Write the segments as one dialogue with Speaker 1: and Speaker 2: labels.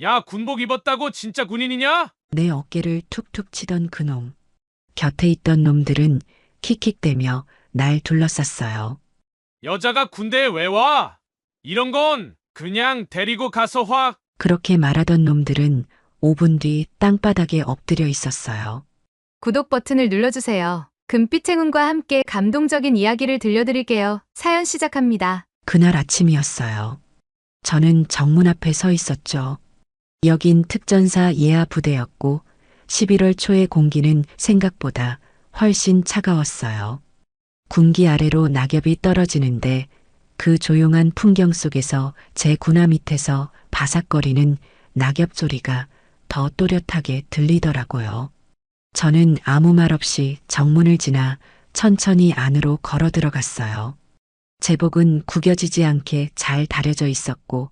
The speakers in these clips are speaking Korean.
Speaker 1: 야, 군복 입었다고 진짜 군인이냐?
Speaker 2: 내 어깨를 툭툭 치던 그놈. 곁에 있던 놈들은 킥킥대며 날 둘러쌌어요.
Speaker 1: 여자가 군대에 왜 와? 이런 건 그냥 데리고 가서 확.
Speaker 2: 그렇게 말하던 놈들은 5분 뒤 땅바닥에 엎드려 있었어요.
Speaker 3: 구독 버튼을 눌러주세요. 금빛 행운과 함께 감동적인 이야기를 들려드릴게요. 사연 시작합니다.
Speaker 2: 그날 아침이었어요. 저는 정문 앞에 서 있었죠. 여긴 특전사 예하 부대였고 11월 초의 공기는 생각보다 훨씬 차가웠어요. 군기 아래로 낙엽이 떨어지는데 그 조용한 풍경 속에서 제 군화 밑에서 바삭거리는 낙엽 소리가 더 또렷하게 들리더라고요. 저는 아무 말 없이 정문을 지나 천천히 안으로 걸어 들어갔어요. 제복은 구겨지지 않게 잘 다려져 있었고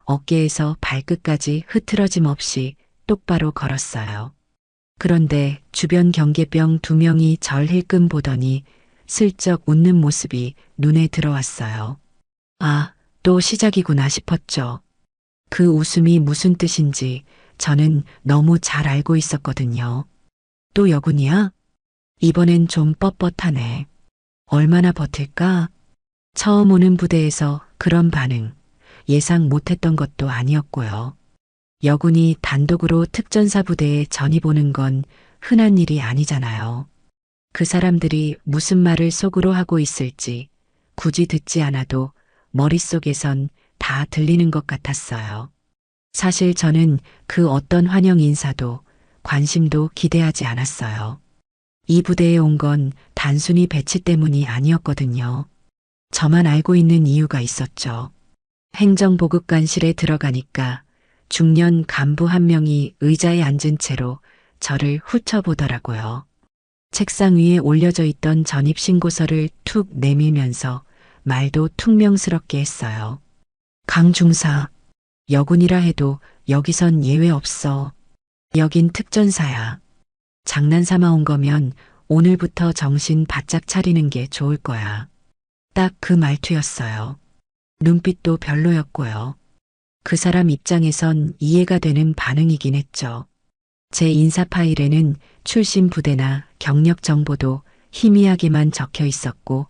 Speaker 2: 어깨에서 발끝까지 흐트러짐 없이 똑바로 걸었어요. 그런데 주변 경계병 2명이 절 힐끔 보더니 슬쩍 웃는 모습이 눈에 들어왔어요. 아, 또 시작이구나 싶었죠. 그 웃음이 무슨 뜻인지 저는 너무 잘 알고 있었거든요. 또 여군이야? 이번엔 좀 뻣뻣하네. 얼마나 버틸까? 처음 오는 부대에서 그런 반응 예상 못했던 것도 아니었고요. 여군이 단독으로 특전사 부대에 전입 오는 건 흔한 일이 아니잖아요. 그 사람들이 무슨 말을 속으로 하고 있을지 굳이 듣지 않아도 머릿속에선 다 들리는 것 같았어요. 사실 저는 그 어떤 환영 인사도 관심도 기대하지 않았어요. 이 부대에 온 건 단순히 배치 때문이 아니었거든요. 저만 알고 있는 이유가 있었죠. 행정보급관실에 들어가니까 중년 간부 한 명이 의자에 앉은 채로 저를 훑어보더라고요. 책상 위에 올려져 있던 전입신고서를 툭 내밀면서 말도 퉁명스럽게 했어요. 강중사, 여군이라 해도 여기선 예외 없어. 여긴 특전사야. 장난삼아 온 거면 오늘부터 정신 바짝 차리는 게 좋을 거야. 딱 그 말투였어요. 눈빛도 별로였고요. 그 사람 입장에선 이해가 되는 반응이긴 했죠. 제 인사 파일에는 출신 부대나 경력 정보도 희미하게만 적혀 있었고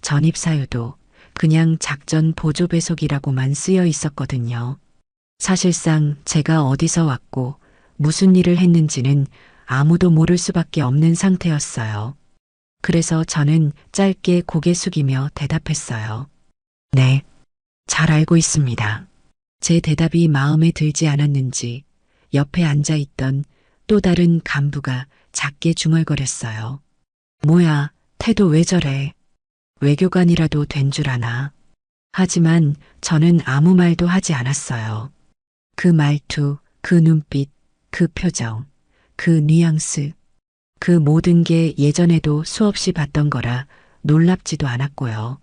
Speaker 2: 전입 사유도 그냥 작전 보조 배속이라고만 쓰여 있었거든요. 사실상 제가 어디서 왔고 무슨 일을 했는지는 아무도 모를 수밖에 없는 상태였어요. 그래서 저는 짧게 고개 숙이며 대답했어요. 네, 잘 알고 있습니다. 제 대답이 마음에 들지 않았는지 옆에 앉아 있던 또 다른 간부가 작게 중얼거렸어요. 뭐야, 태도 왜 저래? 외교관이라도 된 줄 아나? 하지만 저는 아무 말도 하지 않았어요. 그 말투, 그 눈빛, 그 표정, 그 뉘앙스, 그 모든 게 예전에도 수없이 봤던 거라 놀랍지도 않았고요.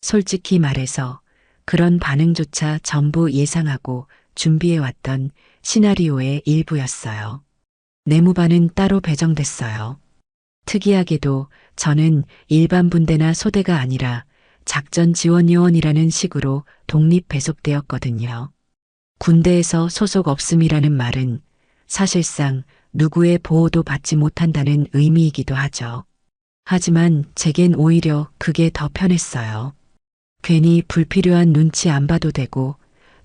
Speaker 2: 솔직히 말해서 그런 반응조차 전부 예상하고 준비해왔던 시나리오의 일부였어요. 내무반은 따로 배정됐어요. 특이하게도 저는 일반 분대나 소대가 아니라 작전 지원 요원이라는 식으로 독립 배속되었거든요. 군대에서 소속 없음이라는 말은 사실상 누구의 보호도 받지 못한다는 의미이기도 하죠. 하지만 제겐 오히려 그게 더 편했어요. 괜히 불필요한 눈치 안 봐도 되고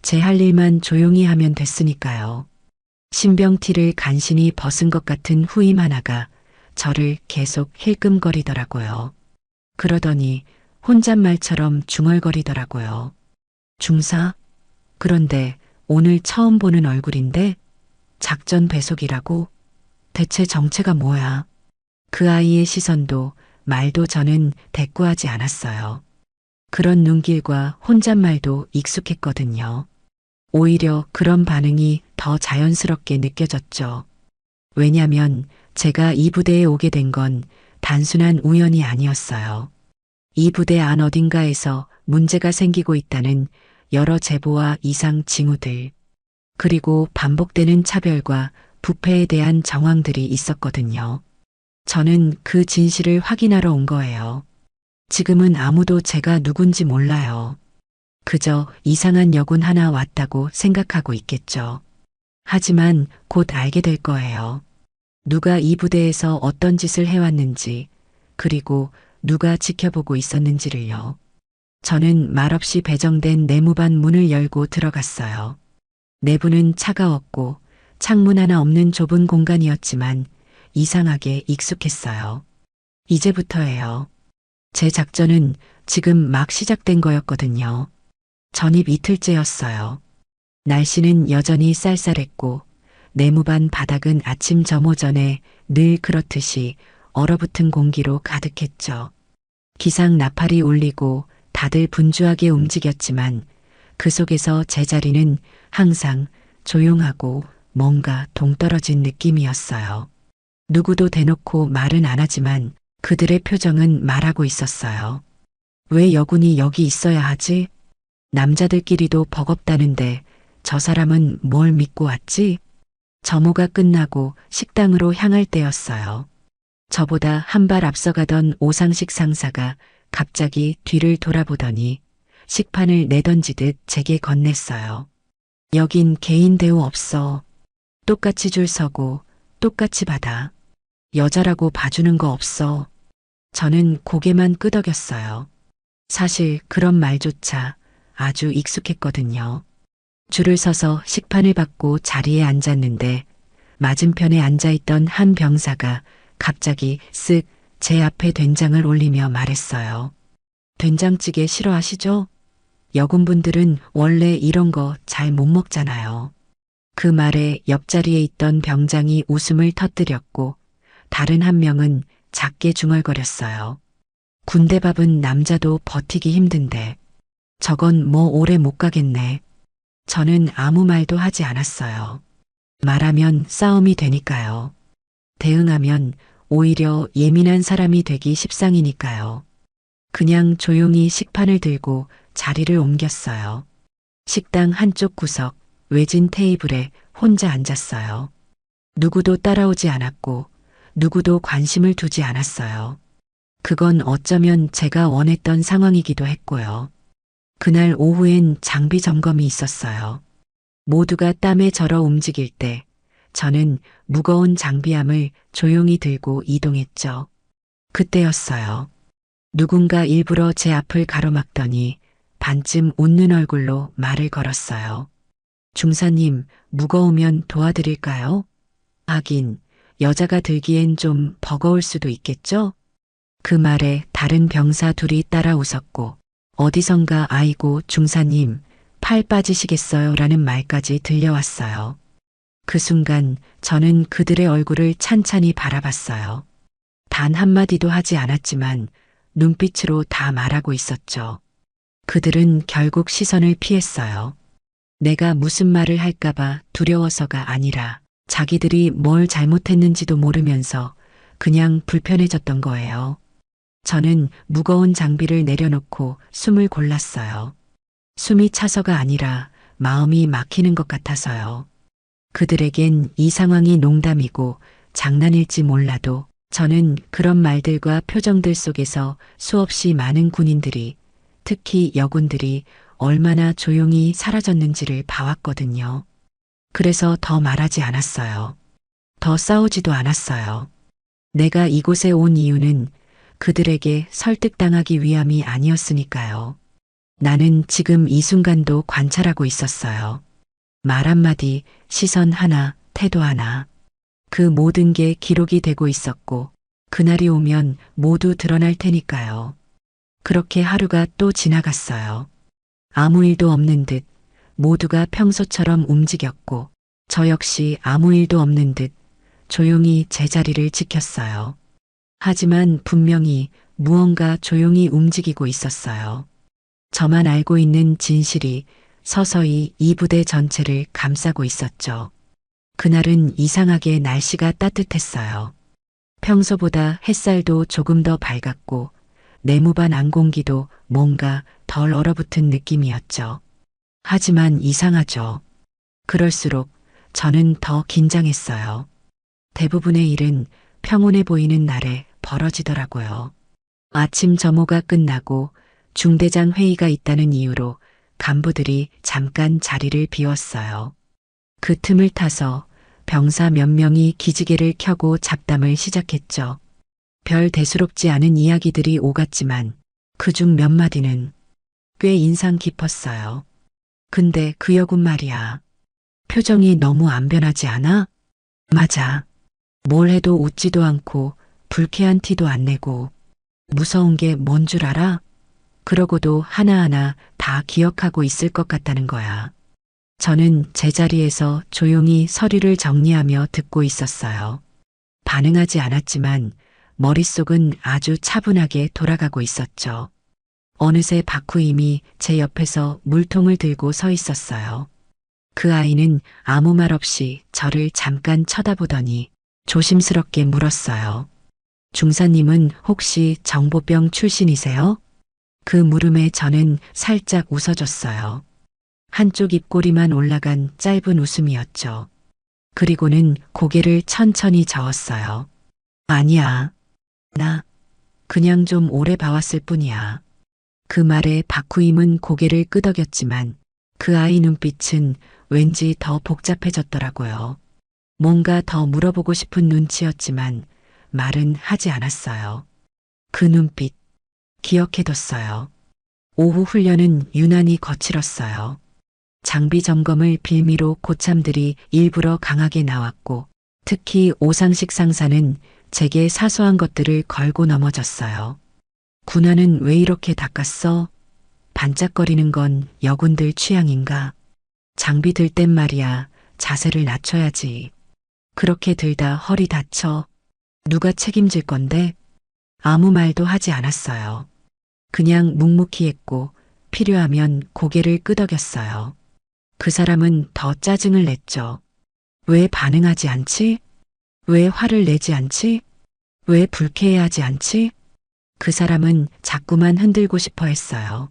Speaker 2: 제 할 일만 조용히 하면 됐으니까요. 신병티를 간신히 벗은 것 같은 후임 하나가 저를 계속 힐끔거리더라고요. 그러더니 혼잣말처럼 중얼거리더라고요. 중사? 그런데 오늘 처음 보는 얼굴인데 작전 배속이라고? 대체 정체가 뭐야? 그 아이의 시선도 말도 저는 대꾸하지 않았어요. 그런 눈길과 혼잣말도 익숙했거든요. 오히려 그런 반응이 더 자연스럽게 느껴졌죠. 왜냐면 제가 이 부대에 오게 된 건 단순한 우연이 아니었어요. 이 부대 안 어딘가에서 문제가 생기고 있다는 여러 제보와 이상 징후들, 그리고 반복되는 차별과 부패에 대한 정황들이 있었거든요. 저는 그 진실을 확인하러 온 거예요. 지금은 아무도 제가 누군지 몰라요. 그저 이상한 여군 하나 왔다고 생각하고 있겠죠. 하지만 곧 알게 될 거예요. 누가 이 부대에서 어떤 짓을 해왔는지, 그리고 누가 지켜보고 있었는지를요. 저는 말없이 배정된 내무반 문을 열고 들어갔어요. 내부는 차가웠고 창문 하나 없는 좁은 공간이었지만 이상하게 익숙했어요. 이제부터예요. 제 작전은 지금 막 시작된 거였거든요. 전입 이틀째였어요. 날씨는 여전히 쌀쌀했고 내무반 바닥은 아침 점호 전에 늘 그렇듯이 얼어붙은 공기로 가득했죠. 기상 나팔이 울리고 다들 분주하게 움직였지만 그 속에서 제 자리는 항상 조용하고 뭔가 동떨어진 느낌이었어요. 누구도 대놓고 말은 안 하지만 그들의 표정은 말하고 있었어요. 왜 여군이 여기 있어야 하지? 남자들끼리도 버겁다는데 저 사람은 뭘 믿고 왔지? 점호가 끝나고 식당으로 향할 때였어요. 저보다 한 발 앞서가던 오상식 상사가 갑자기 뒤를 돌아보더니 식판을 내던지듯 제게 건넸어요. 여긴 개인 대우 없어. 똑같이 줄 서고 똑같이 받아. 여자라고 봐주는 거 없어. 저는 고개만 끄덕였어요. 사실 그런 말조차 아주 익숙했거든요. 줄을 서서 식판을 받고 자리에 앉았는데 맞은편에 앉아있던 한 병사가 갑자기 쓱 제 앞에 된장을 올리며 말했어요. 된장찌개 싫어하시죠? 여군분들은 원래 이런 거 잘 못 먹잖아요. 그 말에 옆자리에 있던 병장이 웃음을 터뜨렸고 다른 한 명은 작게 중얼거렸어요. 군대밥은 남자도 버티기 힘든데 저건 뭐 오래 못 가겠네. 저는 아무 말도 하지 않았어요. 말하면 싸움이 되니까요. 대응하면 오히려 예민한 사람이 되기 십상이니까요. 그냥 조용히 식판을 들고 자리를 옮겼어요. 식당 한쪽 구석 외진 테이블에 혼자 앉았어요. 누구도 따라오지 않았고 누구도 관심을 두지 않았어요. 그건 어쩌면 제가 원했던 상황이기도 했고요. 그날 오후엔 장비 점검이 있었어요. 모두가 땀에 절어 움직일 때 저는 무거운 장비함을 조용히 들고 이동했죠. 그때였어요. 누군가 일부러 제 앞을 가로막더니 반쯤 웃는 얼굴로 말을 걸었어요. 중사님, 무거우면 도와드릴까요? 하긴 여자가 들기엔 좀 버거울 수도 있겠죠? 그 말에 다른 병사 둘이 따라 웃었고 어디선가 아이고 중사님 팔 빠지시겠어요? 라는 말까지 들려왔어요. 그 순간 저는 그들의 얼굴을 찬찬히 바라봤어요. 단 한마디도 하지 않았지만 눈빛으로 다 말하고 있었죠. 그들은 결국 시선을 피했어요. 내가 무슨 말을 할까봐 두려워서가 아니라 자기들이 뭘 잘못했는지도 모르면서 그냥 불편해졌던 거예요. 저는 무거운 장비를 내려놓고 숨을 골랐어요. 숨이 차서가 아니라 마음이 막히는 것 같아서요. 그들에겐 이 상황이 농담이고 장난일지 몰라도 저는 그런 말들과 표정들 속에서 수없이 많은 군인들이, 특히 여군들이 얼마나 조용히 사라졌는지를 봐왔거든요. 그래서 더 말하지 않았어요. 더 싸우지도 않았어요. 내가 이곳에 온 이유는 그들에게 설득당하기 위함이 아니었으니까요. 나는 지금 이 순간도 관찰하고 있었어요. 말 한마디, 시선 하나, 태도 하나. 그 모든 게 기록이 되고 있었고 그날이 오면 모두 드러날 테니까요. 그렇게 하루가 또 지나갔어요. 아무 일도 없는 듯 모두가 평소처럼 움직였고 저 역시 아무 일도 없는 듯 조용히 제자리를 지켰어요. 하지만 분명히 무언가 조용히 움직이고 있었어요. 저만 알고 있는 진실이 서서히 이 부대 전체를 감싸고 있었죠. 그날은 이상하게 날씨가 따뜻했어요. 평소보다 햇살도 조금 더 밝았고 내무반 안공기도 뭔가 덜 얼어붙은 느낌이었죠. 하지만 이상하죠. 그럴수록 저는 더 긴장했어요. 대부분의 일은 평온해 보이는 날에 벌어지더라고요. 아침 점호가 끝나고 중대장 회의가 있다는 이유로 간부들이 잠깐 자리를 비웠어요. 그 틈을 타서 병사 몇 명이 기지개를 켜고 잡담을 시작했죠. 별 대수롭지 않은 이야기들이 오갔지만 그중 몇 마디는 꽤 인상 깊었어요. 근데 그 여군 말이야. 표정이 너무 안 변하지 않아? 맞아. 뭘 해도 웃지도 않고 불쾌한 티도 안 내고 무서운 게 뭔 줄 알아? 그러고도 하나하나 다 기억하고 있을 것 같다는 거야. 저는 제자리에서 조용히 서류를 정리하며 듣고 있었어요. 반응하지 않았지만 머릿속은 아주 차분하게 돌아가고 있었죠. 어느새 박후임이 제 옆에서 물통을 들고 서 있었어요. 그 아이는 아무 말 없이 저를 잠깐 쳐다보더니 조심스럽게 물었어요. 중사님은 혹시 정보병 출신이세요? 그 물음에 저는 살짝 웃어줬어요. 한쪽 입꼬리만 올라간 짧은 웃음이었죠. 그리고는 고개를 천천히 저었어요. 아니야. 나 그냥 좀 오래 봐왔을 뿐이야. 그 말에 박후임은 고개를 끄덕였지만 그 아이 눈빛은 왠지 더 복잡해졌더라고요. 뭔가 더 물어보고 싶은 눈치였지만 말은 하지 않았어요. 그 눈빛 기억해뒀어요. 오후 훈련은 유난히 거칠었어요. 장비 점검을 빌미로 고참들이 일부러 강하게 나왔고 특히 오상식 상사는 제게 사소한 것들을 걸고 넘어졌어요. 군화는 왜 이렇게 닦았어? 반짝거리는 건 여군들 취향인가? 장비 들 땐 말이야 자세를 낮춰야지. 그렇게 들다 허리 다쳐. 누가 책임질 건데? 아무 말도 하지 않았어요. 그냥 묵묵히 했고 필요하면 고개를 끄덕였어요. 그 사람은 더 짜증을 냈죠. 왜 반응하지 않지? 왜 화를 내지 않지? 왜 불쾌해하지 않지? 그 사람은 자꾸만 흔들고 싶어 했어요.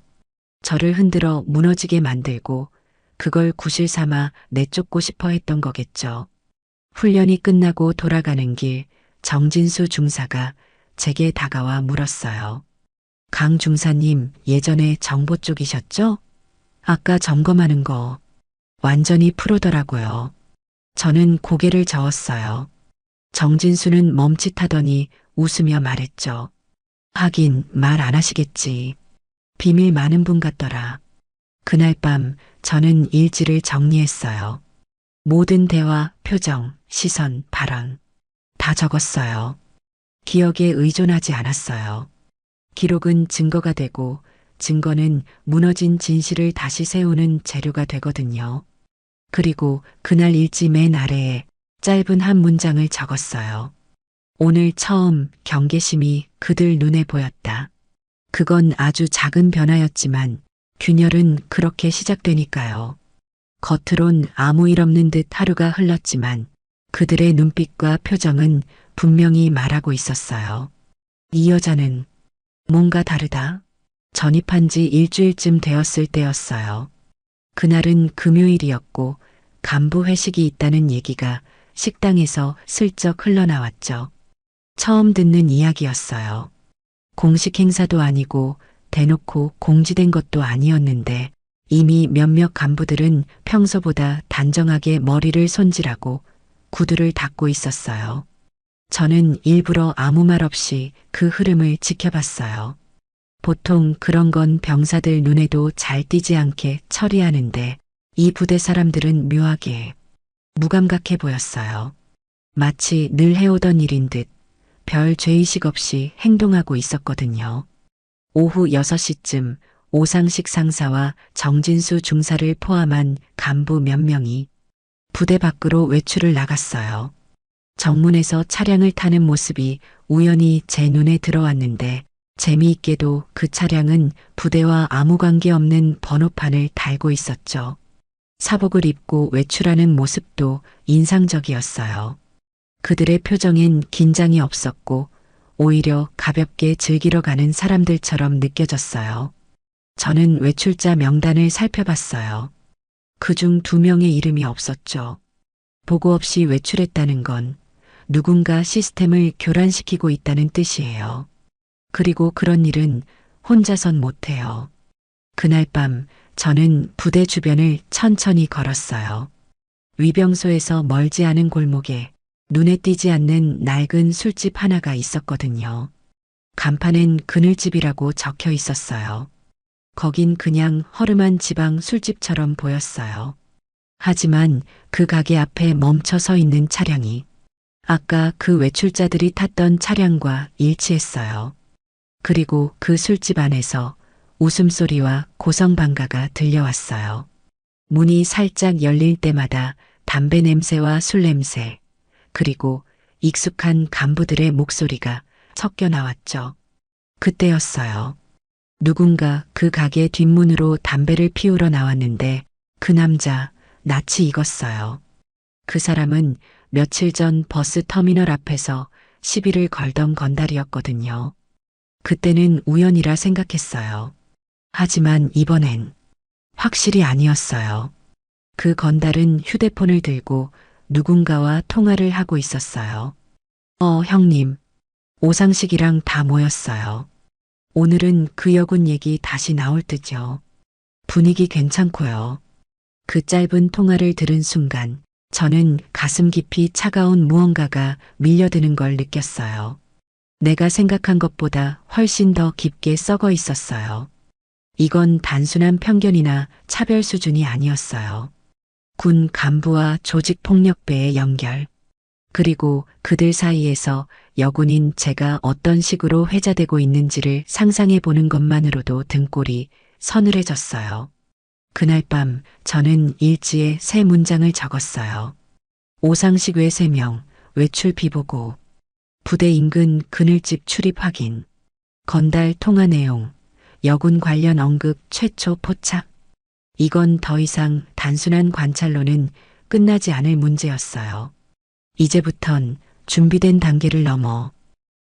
Speaker 2: 저를 흔들어 무너지게 만들고 그걸 구실 삼아 내쫓고 싶어 했던 거겠죠. 훈련이 끝나고 돌아가는 길 정진수 중사가 제게 다가와 물었어요. 강 중사님 예전에 정보 쪽이셨죠? 아까 점검하는 거 완전히 프로더라고요. 저는 고개를 저었어요. 정진수는 멈칫하더니 웃으며 말했죠. 하긴 말 안 하시겠지. 비밀 많은 분 같더라. 그날 밤 저는 일지를 정리했어요. 모든 대화, 표정, 시선, 발언 다 적었어요. 기억에 의존하지 않았어요. 기록은 증거가 되고 증거는 무너진 진실을 다시 세우는 재료가 되거든요. 그리고 그날 일지 맨 아래에 짧은 한 문장을 적었어요. 오늘 처음 경계심이 그들 눈에 보였다. 그건 아주 작은 변화였지만 균열은 그렇게 시작되니까요. 겉으론 아무 일 없는 듯 하루가 흘렀지만 그들의 눈빛과 표정은 분명히 말하고 있었어요. 이 여자는 뭔가 다르다. 전입한 지 일주일쯤 되었을 때였어요. 그날은 금요일이었고 간부 회식이 있다는 얘기가 식당에서 슬쩍 흘러나왔죠. 처음 듣는 이야기였어요. 공식 행사도 아니고 대놓고 공지된 것도 아니었는데 이미 몇몇 간부들은 평소보다 단정하게 머리를 손질하고 구두를 닦고 있었어요. 저는 일부러 아무 말 없이 그 흐름을 지켜봤어요. 보통 그런 건 병사들 눈에도 잘 띄지 않게 처리하는데 이 부대 사람들은 묘하게 무감각해 보였어요. 마치 늘 해오던 일인 듯 별 죄의식 없이 행동하고 있었거든요. 오후 6시쯤 오상식 상사와 정진수 중사를 포함한 간부 몇 명이 부대 밖으로 외출을 나갔어요. 정문에서 차량을 타는 모습이 우연히 제 눈에 들어왔는데 재미있게도 그 차량은 부대와 아무 관계 없는 번호판을 달고 있었죠. 사복을 입고 외출하는 모습도 인상적이었어요. 그들의 표정엔 긴장이 없었고 오히려 가볍게 즐기러 가는 사람들처럼 느껴졌어요. 저는 외출자 명단을 살펴봤어요. 그중 2명의 이름이 없었죠. 보고 없이 외출했다는 건 누군가 시스템을 교란시키고 있다는 뜻이에요. 그리고 그런 일은 혼자선 못해요. 그날 밤 저는 부대 주변을 천천히 걸었어요. 위병소에서 멀지 않은 골목에 눈에 띄지 않는 낡은 술집 하나가 있었거든요. 간판엔 그늘집이라고 적혀 있었어요. 거긴 그냥 허름한 지방 술집처럼 보였어요. 하지만 그 가게 앞에 멈춰 서 있는 차량이 아까 그 외출자들이 탔던 차량과 일치했어요. 그리고 그 술집 안에서 웃음소리와 고성방가가 들려왔어요. 문이 살짝 열릴 때마다 담배 냄새와 술 냄새, 그리고 익숙한 간부들의 목소리가 섞여 나왔죠. 그때였어요. 누군가 그 가게 뒷문으로 담배를 피우러 나왔는데 그 남자 낯이 익었어요. 그 사람은 며칠 전 버스 터미널 앞에서 시비를 걸던 건달이었거든요. 그때는 우연이라 생각했어요. 하지만 이번엔 확실히 아니었어요. 그 건달은 휴대폰을 들고 누군가와 통화를 하고 있었어요. 형님. 오상식이랑 다 모였어요. 오늘은 그 여군 얘기 다시 나올 듯요. 분위기 괜찮고요. 그 짧은 통화를 들은 순간 저는 가슴 깊이 차가운 무언가가 밀려드는 걸 느꼈어요. 내가 생각한 것보다 훨씬 더 깊게 썩어 있었어요. 이건 단순한 편견이나 차별 수준이 아니었어요. 군 간부와 조직폭력배의 연결, 그리고 그들 사이에서 여군인 제가 어떤 식으로 회자되고 있는지를 상상해 보는 것만으로도 등골이 서늘해졌어요. 그날 밤 저는 일지에 세 문장을 적었어요. 오상식 외 3명, 외출 비보고, 부대 인근 그늘집 출입 확인, 건달 통화 내용, 여군 관련 언급 최초 포착. 이건 더 이상 단순한 관찰로는 끝나지 않을 문제였어요. 이제부턴 준비된 단계를 넘어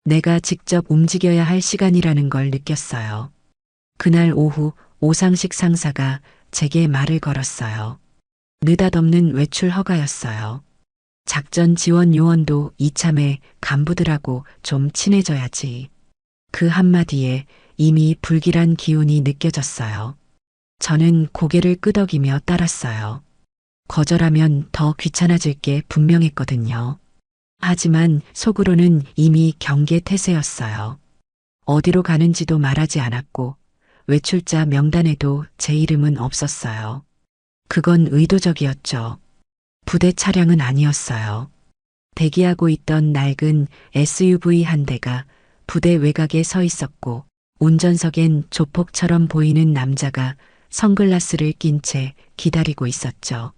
Speaker 2: 내가 직접 움직여야 할 시간이라는 걸 느꼈어요. 그날 오후 오상식 상사가 제게 말을 걸었어요. 느닷없는 외출 허가였어요. 작전 지원 요원도 이참에 간부들하고 좀 친해져야지. 그 한마디에 이미 불길한 기운이 느껴졌어요. 저는 고개를 끄덕이며 따랐어요. 거절하면 더 귀찮아질 게 분명했거든요. 하지만 속으로는 이미 경계 태세였어요. 어디로 가는지도 말하지 않았고 외출자 명단에도 제 이름은 없었어요. 그건 의도적이었죠. 부대 차량은 아니었어요. 대기하고 있던 낡은 SUV 한 대가 부대 외곽에 서 있었고 운전석엔 조폭처럼 보이는 남자가 선글라스를 낀 채 기다리고 있었죠.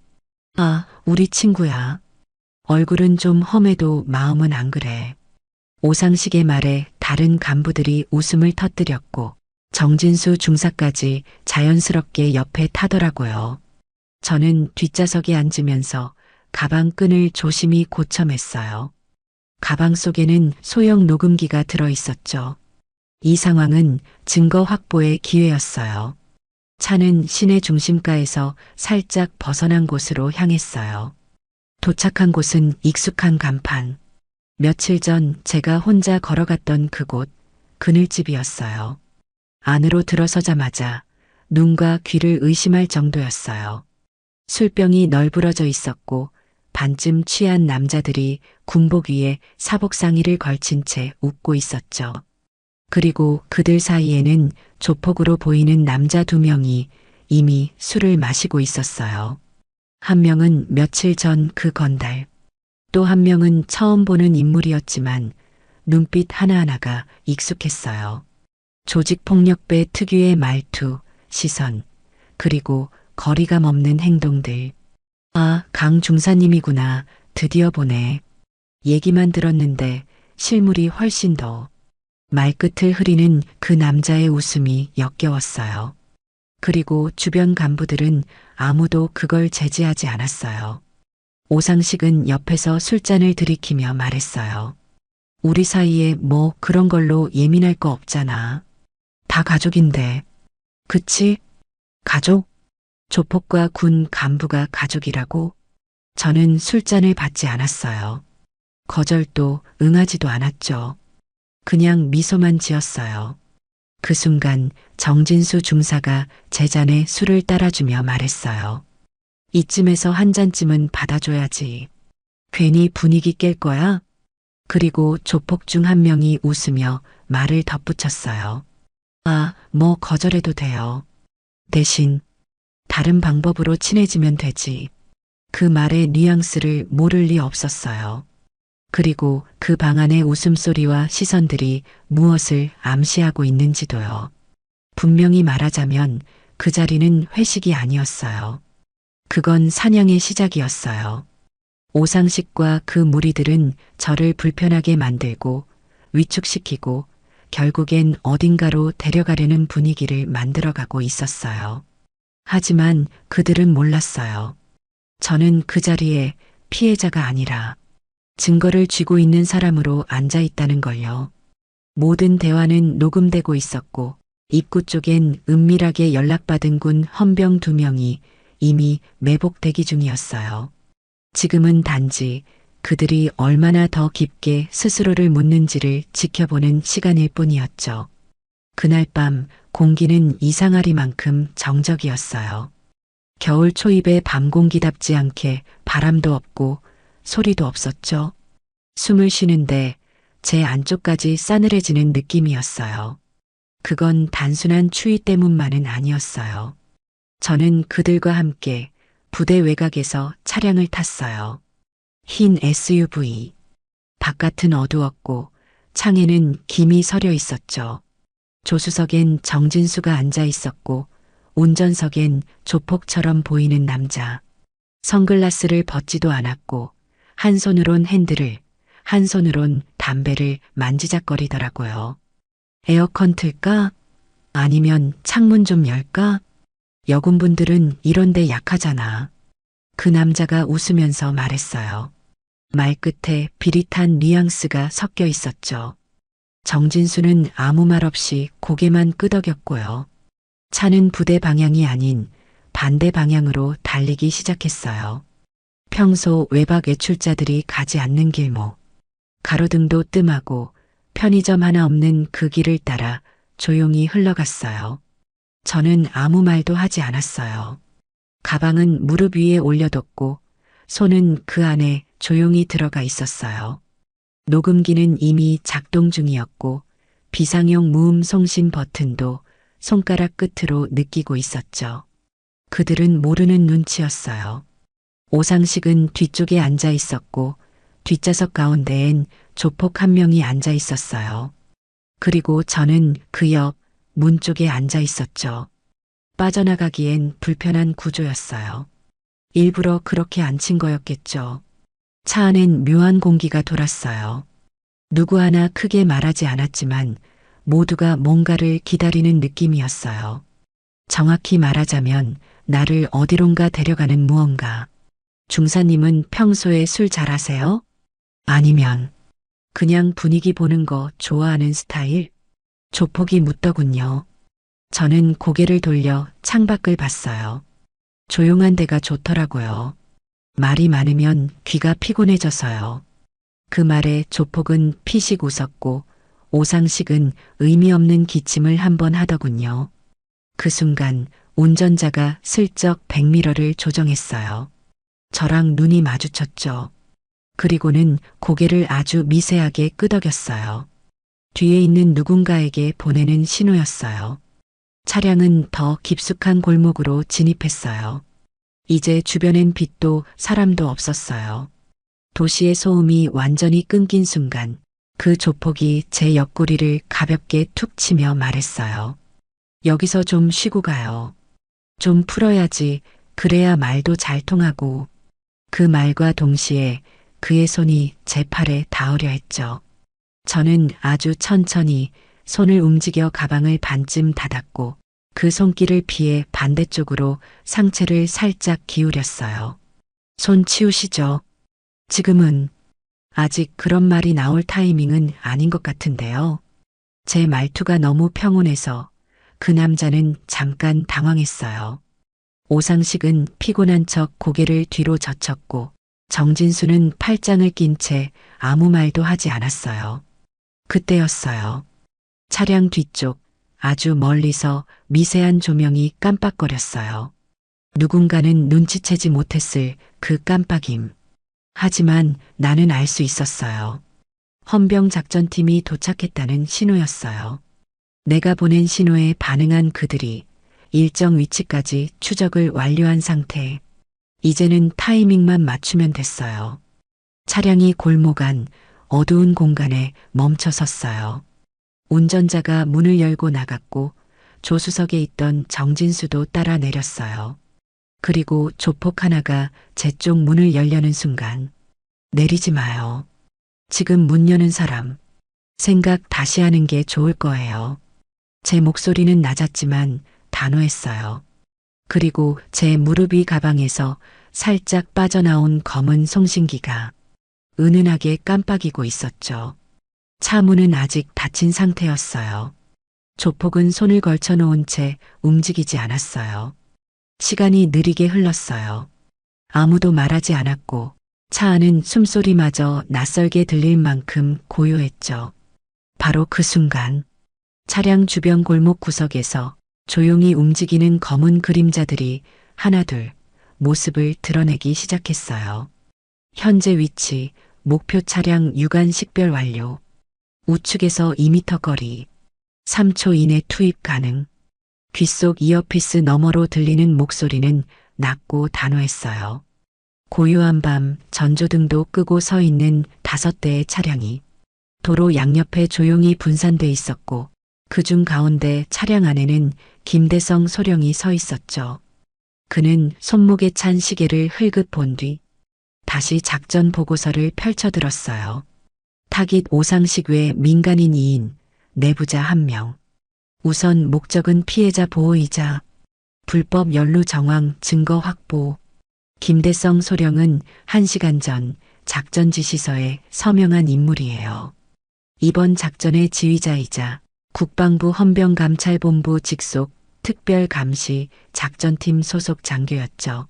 Speaker 2: 아, 우리 친구야. 얼굴은 좀 험해도 마음은 안 그래. 오상식의 말에 다른 간부들이 웃음을 터뜨렸고 정진수 중사까지 자연스럽게 옆에 타더라고요. 저는 뒷좌석에 앉으면서 가방 끈을 조심히 고쳐맸어요. 가방 속에는 소형 녹음기가 들어 있었죠. 이 상황은 증거 확보의 기회였어요. 차는 시내 중심가에서 살짝 벗어난 곳으로 향했어요. 도착한 곳은 익숙한 간판. 며칠 전 제가 혼자 걸어갔던 그곳, 그늘집이었어요. 안으로 들어서자마자 눈과 귀를 의심할 정도였어요. 술병이 널브러져 있었고 반쯤 취한 남자들이 군복 위에 사복상의를 걸친 채 웃고 있었죠. 그리고 그들 사이에는 조폭으로 보이는 남자 2명이 이미 술을 마시고 있었어요. 한 명은 며칠 전 그 건달, 또 한 명은 처음 보는 인물이었지만 눈빛 하나하나가 익숙했어요. 조직폭력배 특유의 말투, 시선, 그리고 거리감 없는 행동들. 아, 강 중사님이구나. 드디어 보네. 얘기만 들었는데 실물이 훨씬 더. 말끝을 흐리는 그 남자의 웃음이 역겨웠어요. 그리고 주변 간부들은 아무도 그걸 제지하지 않았어요. 오상식은 옆에서 술잔을 들이키며 말했어요. 우리 사이에 뭐 그런 걸로 예민할 거 없잖아. 다 가족인데. 그치? 가족? 조폭과 군 간부가 가족이라고? 저는 술잔을 받지 않았어요. 거절도 응하지도 않았죠. 그냥 미소만 지었어요. 그 순간 정진수 중사가 제 잔에 술을 따라주며 말했어요. 이쯤에서 한 잔쯤은 받아줘야지. 괜히 분위기 깰 거야? 그리고 조폭 중 한 명이 웃으며 말을 덧붙였어요. 아, 뭐 거절해도 돼요. 대신 다른 방법으로 친해지면 되지. 그 말의 뉘앙스를 모를 리 없었어요. 그리고 그 방 안의 웃음소리와 시선들이 무엇을 암시하고 있는지도요. 분명히 말하자면 그 자리는 회식이 아니었어요. 그건 사냥의 시작이었어요. 오상식과 그 무리들은 저를 불편하게 만들고 위축시키고 결국엔 어딘가로 데려가려는 분위기를 만들어가고 있었어요. 하지만 그들은 몰랐어요. 저는 그 자리에 피해자가 아니라 증거를 쥐고 있는 사람으로 앉아 있다는 걸요. 모든 대화는 녹음되고 있었고 입구 쪽엔 은밀하게 연락받은 군 헌병 2명이 이미 매복 대기 중이었어요. 지금은 단지 그들이 얼마나 더 깊게 스스로를 묻는지를 지켜보는 시간일 뿐이었죠. 그날 밤 공기는 이상하리만큼 정적이었어요. 겨울 초입의 밤 공기답지 않게 바람도 없고 소리도 없었죠. 숨을 쉬는데 제 안쪽까지 싸늘해지는 느낌이었어요. 그건 단순한 추위 때문만은 아니었어요. 저는 그들과 함께 부대 외곽에서 차량을 탔어요. 흰 SUV. 바깥은 어두웠고 창에는 김이 서려 있었죠. 조수석엔 정진수가 앉아 있었고 운전석엔 조폭처럼 보이는 남자. 선글라스를 벗지도 않았고 한 손으론 핸들을, 한 손으론 담배를 만지작거리더라고요. 에어컨 틀까? 아니면 창문 좀 열까? 여군분들은 이런데 약하잖아. 그 남자가 웃으면서 말했어요. 말끝에 비릿한 뉘앙스가 섞여 있었죠. 정진수는 아무 말 없이 고개만 끄덕였고요. 차는 부대 방향이 아닌 반대 방향으로 달리기 시작했어요. 평소 외박 외출자들이 가지 않는 길목. 가로등도 뜸하고 편의점 하나 없는 그 길을 따라 조용히 흘러갔어요. 저는 아무 말도 하지 않았어요. 가방은 무릎 위에 올려뒀고 손은 그 안에 조용히 들어가 있었어요. 녹음기는 이미 작동 중이었고 비상용 무음 송신 버튼도 손가락 끝으로 느끼고 있었죠. 그들은 모르는 눈치였어요. 오상식은 뒤쪽에 앉아 있었고 뒷좌석 가운데엔 조폭 한 명이 앉아 있었어요. 그리고 저는 그 옆 문 쪽에 앉아 있었죠. 빠져나가기엔 불편한 구조였어요. 일부러 그렇게 앉힌 거였겠죠. 차 안엔 묘한 공기가 돌았어요. 누구 하나 크게 말하지 않았지만 모두가 뭔가를 기다리는 느낌이었어요. 정확히 말하자면 나를 어디론가 데려가는 무언가. 중사님은 평소에 술 잘하세요? 아니면 그냥 분위기 보는 거 좋아하는 스타일? 조폭이 묻더군요. 저는 고개를 돌려 창밖을 봤어요. 조용한 데가 좋더라고요. 말이 많으면 귀가 피곤해져서요. 그 말에 조폭은 피식 웃었고 오상식은 의미 없는 기침을 한번 하더군요. 그 순간 운전자가 슬쩍 백미러를 조정했어요. 저랑 눈이 마주쳤죠. 그리고는 고개를 아주 미세하게 끄덕였어요. 뒤에 있는 누군가에게 보내는 신호였어요. 차량은 더 깊숙한 골목으로 진입했어요. 이제 주변엔 빛도 사람도 없었어요. 도시의 소음이 완전히 끊긴 순간 그 조폭이 제 옆구리를 가볍게 툭 치며 말했어요. 여기서 좀 쉬고 가요. 좀 풀어야지. 그래야 말도 잘 통하고. 그 말과 동시에 그의 손이 제 팔에 닿으려 했죠. 저는 아주 천천히 손을 움직여 가방을 반쯤 닫았고 그 손길을 피해 반대쪽으로 상체를 살짝 기울였어요. 손 치우시죠. 지금은 아직 그런 말이 나올 타이밍은 아닌 것 같은데요. 제 말투가 너무 평온해서 그 남자는 잠깐 당황했어요. 오상식은 피곤한 척 고개를 뒤로 젖혔고 정진수는 팔짱을 낀 채 아무 말도 하지 않았어요. 그때였어요. 차량 뒤쪽 아주 멀리서 미세한 조명이 깜빡거렸어요. 누군가는 눈치채지 못했을 그 깜빡임. 하지만 나는 알 수 있었어요. 헌병 작전팀이 도착했다는 신호였어요. 내가 보낸 신호에 반응한 그들이 일정 위치까지 추적을 완료한 상태. 이제는 타이밍만 맞추면 됐어요. 차량이 골목 안 어두운 공간에 멈춰 섰어요. 운전자가 문을 열고 나갔고 조수석에 있던 정진수도 따라 내렸어요. 그리고 조폭 하나가 제 쪽 문을 열려는 순간 내리지 마요. 지금 문 여는 사람 생각 다시 하는 게 좋을 거예요. 제 목소리는 낮았지만 단호했어요. 그리고 제 무릎 위 가방에서 살짝 빠져나온 검은 송신기가 은은하게 깜빡이고 있었죠. 차 문은 아직 닫힌 상태였어요. 조폭은 손을 걸쳐 놓은 채 움직이지 않았어요. 시간이 느리게 흘렀어요. 아무도 말하지 않았고 차 안은 숨소리마저 낯설게 들릴 만큼 고요했죠. 바로 그 순간 차량 주변 골목 구석에서 조용히 움직이는 검은 그림자들이 하나둘 모습을 드러내기 시작했어요. 현재 위치, 목표 차량 유관 식별 완료. 우측에서 2m 거리, 3초 이내 투입 가능. 귓속 이어피스 너머로 들리는 목소리는 낮고 단호했어요. 고요한 밤 전조등도 끄고 서 있는 5대의 차량이 도로 양옆에 조용히 분산돼 있었고 그중 가운데 차량 안에는 김대성 소령이 서 있었죠. 그는 손목에 찬 시계를 흘끗 본 뒤 다시 작전 보고서를 펼쳐들었어요. 타깃 오상식 외 민간인 2인, 내부자 1명. 우선 목적은 피해자 보호이자 불법 연루 정황 증거 확보. 김대성 소령은 1시간 전 작전 지시서에 서명한 인물이에요. 이번 작전의 지휘자이자 국방부 헌병감찰본부 직속 특별감시 작전팀 소속 장교였죠.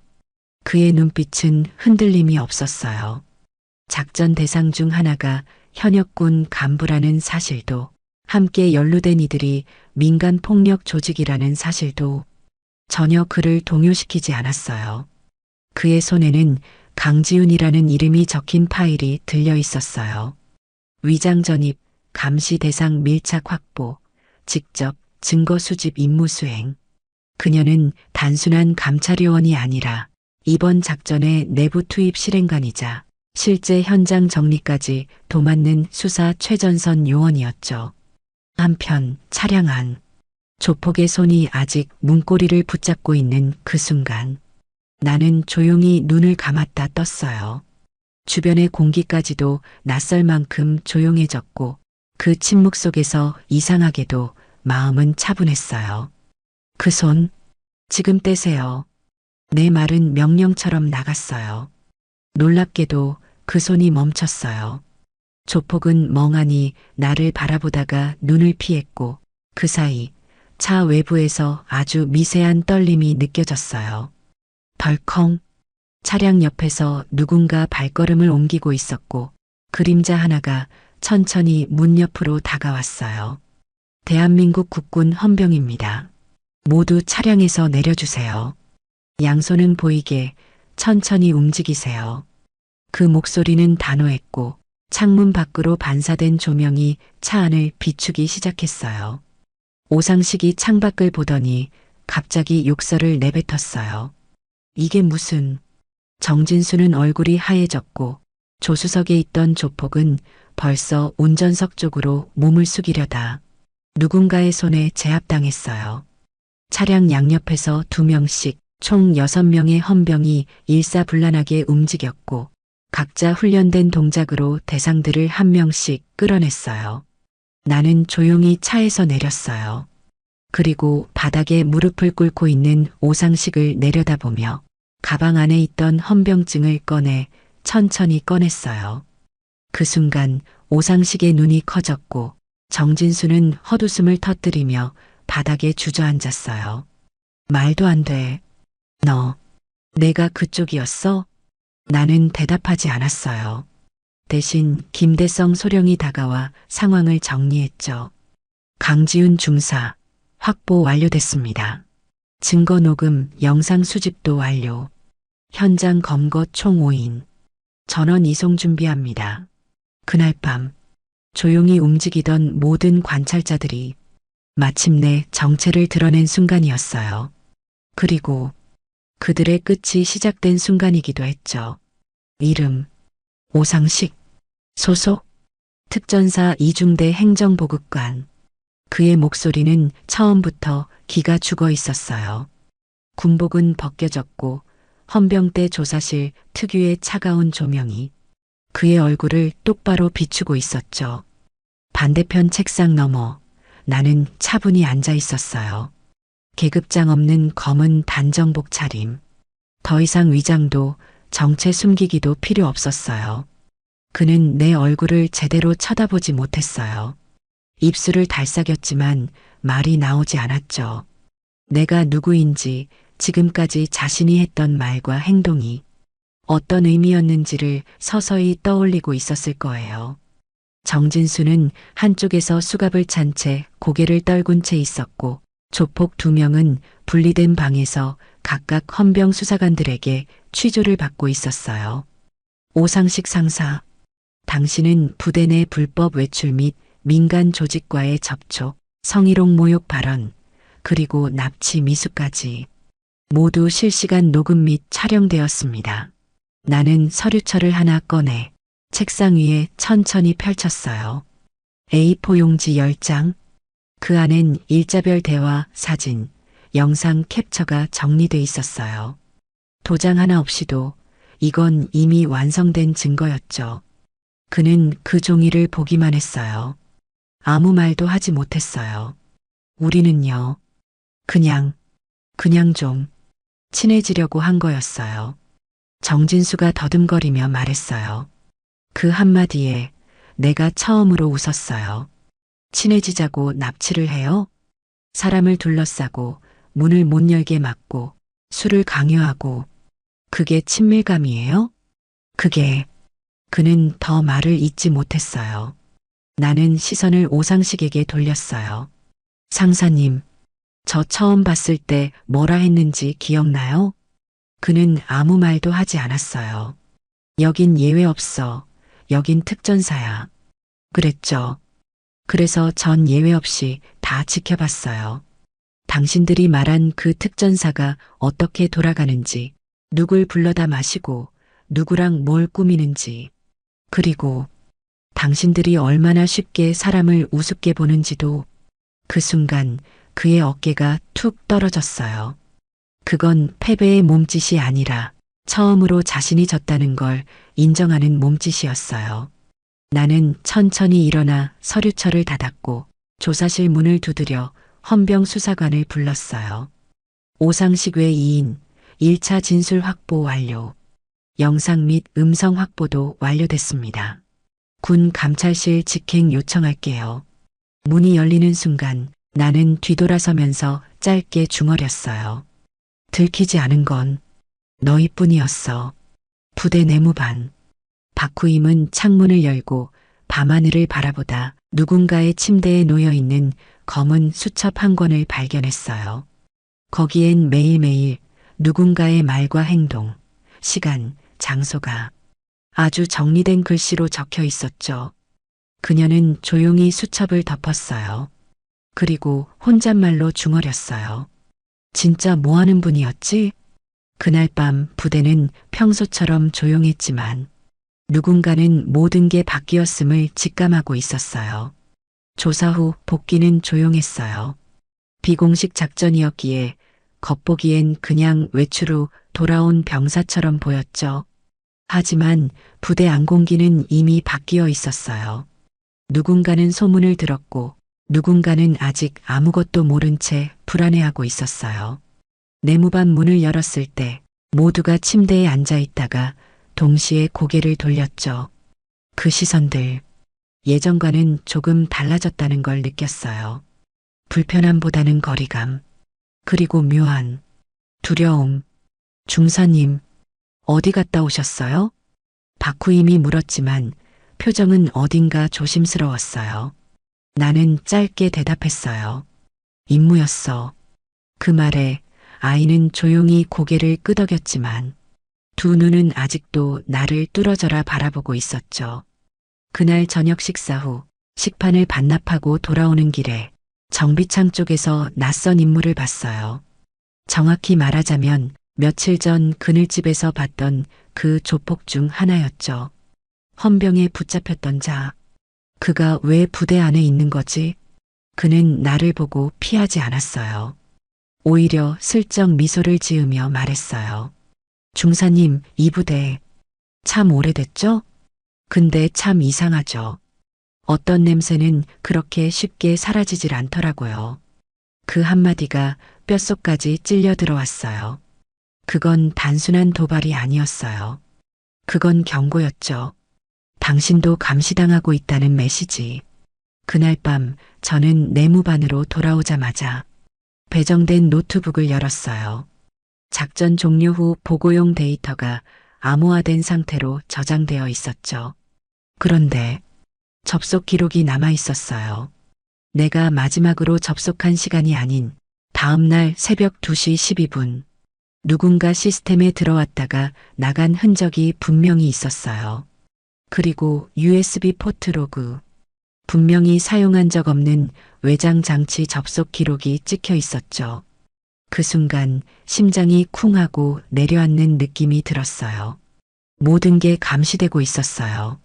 Speaker 2: 그의 눈빛은 흔들림이 없었어요. 작전 대상 중 하나가 현역군 간부라는 사실도, 함께 연루된 이들이 민간 폭력 조직이라는 사실도 전혀 그를 동요시키지 않았어요. 그의 손에는 강지훈이라는 이름이 적힌 파일이 들려 있었어요. 위장 전입, 감시 대상 밀착 확보, 직접 증거 수집 임무 수행. 그녀는 단순한 감찰요원이 아니라 이번 작전의 내부 투입 실행관이자 실제 현장 정리까지 도맡는 수사 최전선 요원이었죠. 한편 차량 안 조폭의 손이 아직 문고리를 붙잡고 있는 그 순간 나는 조용히 눈을 감았다 떴어요. 주변의 공기까지도 낯설 만큼 조용해졌고 그 침묵 속에서 이상하게도 마음은 차분했어요. 그 손, 지금 떼세요. 내 말은 명령처럼 나갔어요. 놀랍게도 그 손이 멈췄어요. 조폭은 멍하니 나를 바라보다가 눈을 피했고 그 사이 차 외부에서 아주 미세한 떨림이 느껴졌어요. 덜컹. 차량 옆에서 누군가 발걸음을 옮기고 있었고 그림자 하나가 천천히 문 옆으로 다가왔어요. 대한민국 국군 헌병입니다. 모두 차량에서 내려주세요. 양손은 보이게 천천히 움직이세요. 그 목소리는 단호했고 창문 밖으로 반사된 조명이 차 안을 비추기 시작했어요. 오상식이 창밖을 보더니 갑자기 욕설을 내뱉었어요. 이게 무슨... 정진수는 얼굴이 하얘졌고 조수석에 있던 조폭은 벌써 운전석 쪽으로 몸을 숙이려다 누군가의 손에 제압당했어요. 차량 양옆에서 2명씩 총 6명의 헌병이 일사불란하게 움직였고 각자 훈련된 동작으로 대상들을 1명씩 끌어냈어요. 나는 조용히 차에서 내렸어요. 그리고 바닥에 무릎을 꿇고 있는 오상식을 내려다보며 가방 안에 있던 헌병증을 꺼내 천천히 꺼냈어요. 그 순간 오상식의 눈이 커졌고 정진수는 헛웃음을 터뜨리며 바닥에 주저앉았어요. 말도 안 돼. 너, 내가 그쪽이었어? 나는 대답하지 않았어요. 대신 김대성 소령이 다가와 상황을 정리했죠. 강지훈 중사, 확보 완료됐습니다. 증거 녹음, 영상 수집도 완료. 현장 검거 총 5인. 전원 이송 준비합니다. 그날 밤 조용히 움직이던 모든 관찰자들이 마침내 정체를 드러낸 순간이었어요. 그리고 그들의 끝이 시작된 순간이기도 했죠. 이름 오상식, 소속 특전사 이중대 행정보급관. 그의 목소리는 처음부터 기가 죽어 있었어요. 군복은 벗겨졌고 헌병대 조사실 특유의 차가운 조명이 그의 얼굴을 똑바로 비추고 있었죠. 반대편 책상 너머 나는 차분히 앉아 있었어요. 계급장 없는 검은 단정복 차림. 더 이상 위장도 정체 숨기기도 필요 없었어요. 그는 내 얼굴을 제대로 쳐다보지 못했어요. 입술을 달싹였지만 말이 나오지 않았죠. 내가 누구인지 지금까지 자신이 했던 말과 행동이 어떤 의미였는지를 서서히 떠올리고 있었을 거예요. 정진수는 한쪽에서 수갑을 찬 채 고개를 떨군 채 있었고 조폭 2명은 분리된 방에서 각각 헌병 수사관들에게 취조를 받고 있었어요. 오상식 상사, 당신은 부대 내 불법 외출 및 민간 조직과의 접촉, 성희롱 모욕 발언, 그리고 납치 미수까지 모두 실시간 녹음 및 촬영되었습니다. 나는 서류철을 하나 꺼내 책상 위에 천천히 펼쳤어요. A4 용지 10장. 그 안엔 일자별 대화, 사진, 영상 캡처가 정리돼 있었어요. 도장 하나 없이도 이건 이미 완성된 증거였죠. 그는 그 종이를 보기만 했어요. 아무 말도 하지 못했어요. 우리는요, 그냥 좀 친해지려고 한 거였어요. 정진수가 더듬거리며 말했어요. 그 한마디에 내가 처음으로 웃었어요. 친해지자고 납치를 해요? 사람을 둘러싸고 문을 못 열게 막고 술을 강요하고 그게 친밀감이에요? 그는 더 말을 잇지 못했어요. 나는 시선을 오상식에게 돌렸어요. 상사님, 저 처음 봤을 때 뭐라 했는지 기억나요? 그는 아무 말도 하지 않았어요. 여긴 예외 없어. 여긴 특전사야. 그랬죠. 그래서 전 예외 없이 다 지켜봤어요. 당신들이 말한 그 특전사가 어떻게 돌아가는지, 누굴 불러다 마시고, 누구랑 뭘 꾸미는지, 그리고 당신들이 얼마나 쉽게 사람을 우습게 보는지도. 그 순간 그의 어깨가 툭 떨어졌어요. 그건 패배의 몸짓이 아니라 처음으로 자신이 졌다는 걸 인정하는 몸짓이었어요. 나는 천천히 일어나 서류철을 닫았고 조사실 문을 두드려 헌병 수사관을 불렀어요. 오상식 외 2인 1차 진술 확보 완료. 영상 및 음성 확보도 완료됐습니다. 군 감찰실 직행 요청할게요. 문이 열리는 순간 나는 뒤돌아서면서 짧게 중얼였어요. 들키지 않은 건 너희뿐이었어. 부대 내무반. 박후임은 창문을 열고 밤하늘을 바라보다 누군가의 침대에 놓여있는 검은 수첩 한 권을 발견했어요. 거기엔 매일매일 누군가의 말과 행동, 시간, 장소가 아주 정리된 글씨로 적혀 있었죠. 그녀는 조용히 수첩을 덮었어요. 그리고 혼잣말로 중얼였어요. 진짜 뭐하는 분이었지? 그날 밤 부대는 평소처럼 조용했지만 누군가는 모든 게 바뀌었음을 직감하고 있었어요. 조사 후 복귀는 조용했어요. 비공식 작전이었기에 겉보기엔 그냥 외출 후 돌아온 병사처럼 보였죠. 하지만 부대 안공기는 이미 바뀌어 있었어요. 누군가는 소문을 들었고 누군가는 아직 아무것도 모른 채 불안해하고 있었어요. 내무반 문을 열었을 때 모두가 침대에 앉아 있다가 동시에 고개를 돌렸죠. 그 시선들, 예전과는 조금 달라졌다는 걸 느꼈어요. 불편함보다는 거리감, 그리고 묘한 두려움. 중사님, 어디 갔다 오셨어요? 박후임이 물었지만 표정은 어딘가 조심스러웠어요. 나는 짧게 대답했어요. 임무였어. 그 말에 아이는 조용히 고개를 끄덕였지만 두 눈은 아직도 나를 뚫어져라 바라보고 있었죠. 그날 저녁 식사 후 식판을 반납하고 돌아오는 길에 정비창 쪽에서 낯선 인물을 봤어요. 정확히 말하자면 며칠 전 그늘집에서 봤던 그 조폭 중 하나였죠. 헌병에 붙잡혔던 자. 그가 왜 부대 안에 있는 거지? 그는 나를 보고 피하지 않았어요. 오히려 슬쩍 미소를 지으며 말했어요. 중사님, 이 부대 참 오래됐죠? 근데 참 이상하죠. 어떤 냄새는 그렇게 쉽게 사라지질 않더라고요. 그 한마디가 뼛속까지 찔려 들어왔어요. 그건 단순한 도발이 아니었어요. 그건 경고였죠. 당신도 감시당하고 있다는 메시지. 그날 밤 저는 내무반으로 돌아오자마자 배정된 노트북을 열었어요. 작전 종료 후 보고용 데이터가 암호화된 상태로 저장되어 있었죠. 그런데 접속 기록이 남아 있었어요. 내가 마지막으로 접속한 시간이 아닌 다음 날 새벽 2시 12분. 누군가 시스템에 들어왔다가 나간 흔적이 분명히 있었어요. 그리고 USB 포트 로그. 분명히 사용한 적 없는 외장 장치 접속 기록이 찍혀 있었죠. 그 순간 심장이 쿵 하고 내려앉는 느낌이 들었어요. 모든 게 감시되고 있었어요.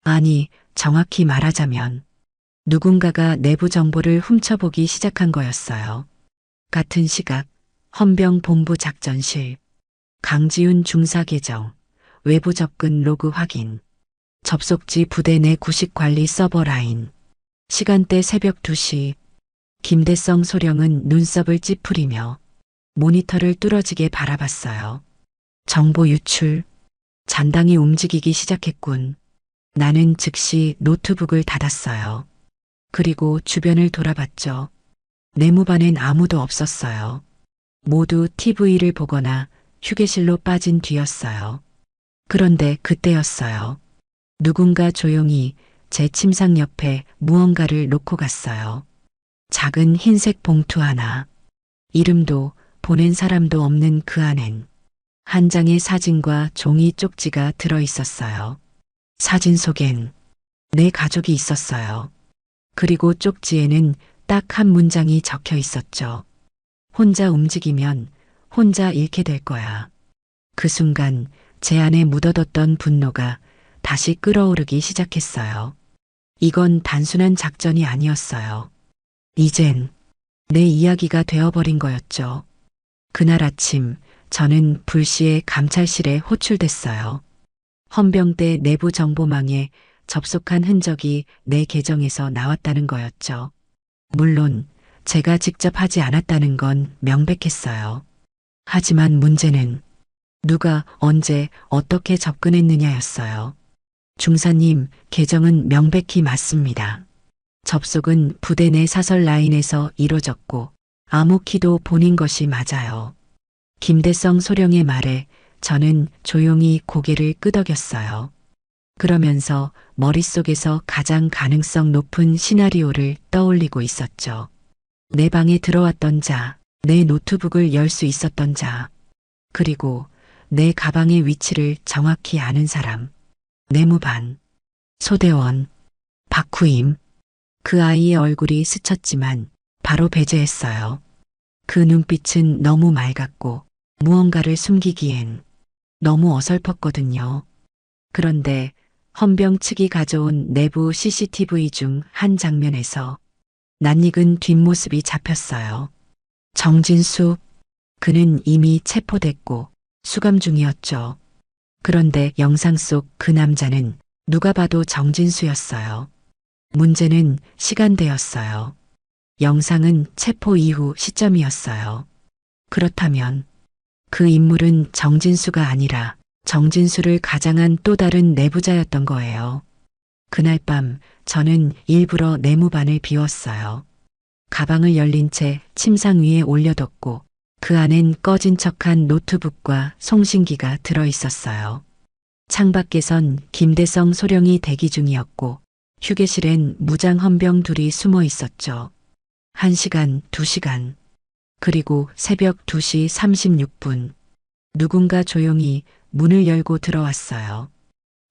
Speaker 2: 아니, 정확히 말하자면 누군가가 내부 정보를 훔쳐보기 시작한 거였어요. 같은 시각 헌병 본부 작전실, 강지훈 중사 계정, 외부 접근 로그 확인, 접속지 부대 내 구식 관리 서버 라인, 시간대 새벽 2시, 김대성 소령은 눈썹을 찌푸리며 모니터를 뚫어지게 바라봤어요. 정보 유출, 잔당이 움직이기 시작했군. 나는 즉시 노트북을 닫았어요. 그리고 주변을 돌아봤죠. 내무반엔 아무도 없었어요. 모두 TV를 보거나 휴게실로 빠진 뒤였어요. 그런데 그때였어요. 누군가 조용히 제 침상 옆에 무언가를 놓고 갔어요. 작은 흰색 봉투 하나. 이름도 보낸 사람도 없는 그 안엔 한 장의 사진과 종이 쪽지가 들어 있었어요. 사진 속엔 내 가족이 있었어요. 그리고 쪽지에는 딱 한 문장이 적혀 있었죠. 혼자 움직이면 혼자 잃게 될 거야. 그 순간 제 안에 묻어뒀던 분노가 다시 끓어오르기 시작했어요. 이건 단순한 작전이 아니었어요. 이젠 내 이야기가 되어버린 거였죠. 그날 아침 저는 불시에 감찰실에 호출됐어요. 헌병대 내부 정보망에 접속한 흔적이 내 계정에서 나왔다는 거였죠. 물론 제가 직접 하지 않았다는 건 명백했어요. 하지만 문제는 누가 언제 어떻게 접근했느냐였어요. 중사님, 계정은 명백히 맞습니다. 접속은 부대 내 사설 라인에서 이루어졌고 암호키도 본인 것이 맞아요. 김대성 소령의 말에 저는 조용히 고개를 끄덕였어요. 그러면서 머릿속에서 가장 가능성 높은 시나리오를 떠올리고 있었죠. 내 방에 들어왔던 자, 내 노트북을 열 수 있었던 자, 그리고 내 가방의 위치를 정확히 아는 사람, 내무반, 소대원, 박후임. 그 아이의 얼굴이 스쳤지만 바로 배제했어요. 그 눈빛은 너무 맑았고 무언가를 숨기기엔 너무 어설펐거든요. 그런데 헌병 측이 가져온 내부 CCTV 중 한 장면에서 낯익은 뒷모습이 잡혔어요. 정진수, 그는 이미 체포됐고 수감 중이었죠. 그런데 영상 속 그 남자는 누가 봐도 정진수였어요. 문제는 시간대였어요. 영상은 체포 이후 시점이었어요. 그렇다면 그 인물은 정진수가 아니라 정진수를 가장한 또 다른 내부자였던 거예요. 그날 밤 저는 일부러 내무반을 비웠어요. 가방을 열린 채 침상 위에 올려뒀고 그 안엔 꺼진 척한 노트북과 송신기가 들어 있었어요. 창밖에선 김대성 소령이 대기 중이었고 휴게실엔 무장 헌병 둘이 숨어 있었죠. 1시간, 2시간. 그리고 새벽 2시 36분 누군가 조용히 문을 열고 들어왔어요.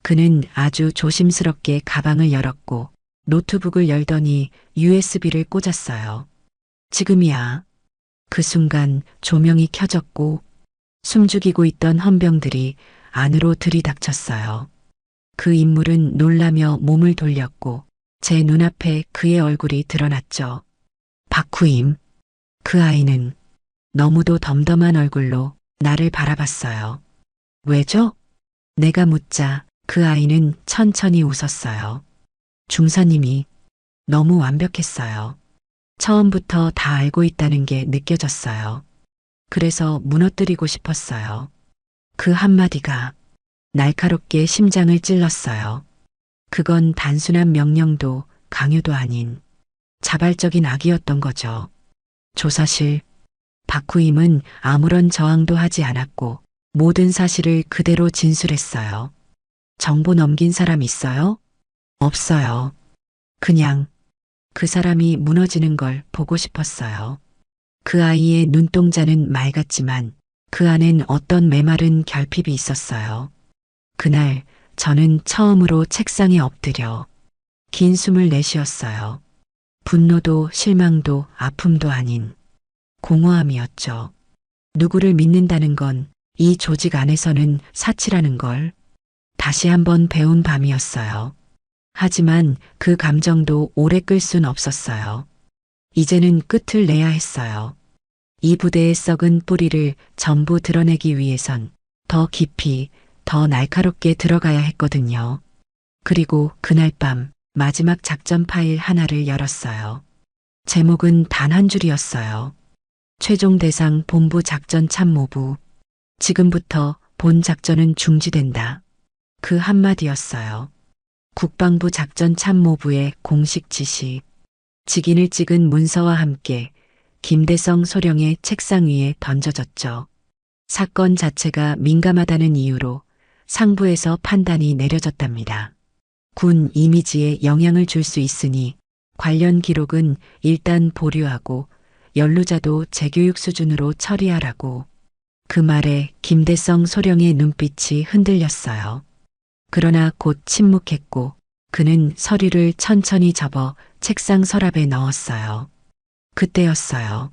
Speaker 2: 그는 아주 조심스럽게 가방을 열었고 노트북을 열더니 USB를 꽂았어요. 지금이야. 그 순간 조명이 켜졌고 숨죽이고 있던 헌병들이 안으로 들이닥쳤어요. 그 인물은 놀라며 몸을 돌렸고 제 눈앞에 그의 얼굴이 드러났죠. 박후임. 그 아이는 너무도 덤덤한 얼굴로 나를 바라봤어요. 왜죠? 내가 묻자 그 아이는 천천히 웃었어요. 중사님이 너무 완벽했어요. 처음부터 다 알고 있다는 게 느껴졌어요. 그래서 무너뜨리고 싶었어요. 그 한마디가 날카롭게 심장을 찔렀어요. 그건 단순한 명령도 강요도 아닌 자발적인 악이었던 거죠. 조사실. 박후임은 아무런 저항도 하지 않았고 모든 사실을 그대로 진술했어요. 정보 넘긴 사람 있어요? 없어요. 그냥 그 사람이 무너지는 걸 보고 싶었어요. 그 아이의 눈동자는 맑았지만 그 안엔 어떤 메마른 결핍이 있었어요. 그날 저는 처음으로 책상에 엎드려 긴 숨을 내쉬었어요. 분노도 실망도 아픔도 아닌 공허함이었죠. 누구를 믿는다는 건 이 조직 안에서는 사치라는 걸 다시 한번 배운 밤이었어요. 하지만 그 감정도 오래 끌 순 없었어요. 이제는 끝을 내야 했어요. 이 부대의 썩은 뿌리를 전부 드러내기 위해선 더 깊이, 더 날카롭게 들어가야 했거든요. 그리고 그날 밤 마지막 작전 파일 하나를 열었어요. 제목은 단 한 줄이었어요. 최종 대상 본부 작전 참모부. 지금부터 본 작전은 중지된다. 그 한마디였어요. 국방부 작전 참모부의 공식 지시. 직인을 찍은 문서와 함께 김대성 소령의 책상 위에 던져졌죠. 사건 자체가 민감하다는 이유로 상부에서 판단이 내려졌답니다. 군 이미지에 영향을 줄 수 있으니 관련 기록은 일단 보류하고 연루자도 재교육 수준으로 처리하라고. 그 말에 김대성 소령의 눈빛이 흔들렸어요. 그러나 곧 침묵했고 그는 서류를 천천히 접어 책상 서랍에 넣었어요. 그때였어요.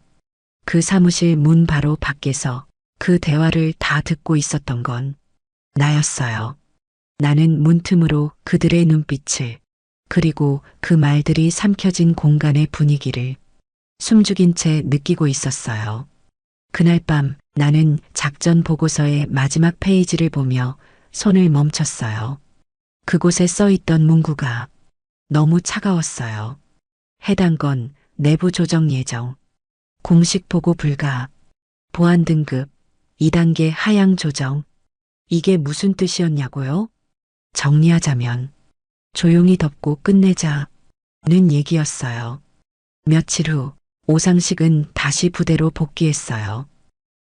Speaker 2: 그 사무실 문 바로 밖에서 그 대화를 다 듣고 있었던 건 나였어요. 나는 문틈으로 그들의 눈빛을 그리고 그 말들이 삼켜진 공간의 분위기를 숨죽인 채 느끼고 있었어요. 그날 밤 나는 작전 보고서의 마지막 페이지를 보며 손을 멈췄어요. 그곳에 써 있던 문구가 너무 차가웠어요. 해당 건 내부 조정 예정, 공식 보고 불가, 보안 등급, 2단계 하향 조정. 이게 무슨 뜻이었냐고요? 정리하자면 조용히 덮고 끝내자는 얘기였어요. 며칠 후 오상식은 다시 부대로 복귀했어요.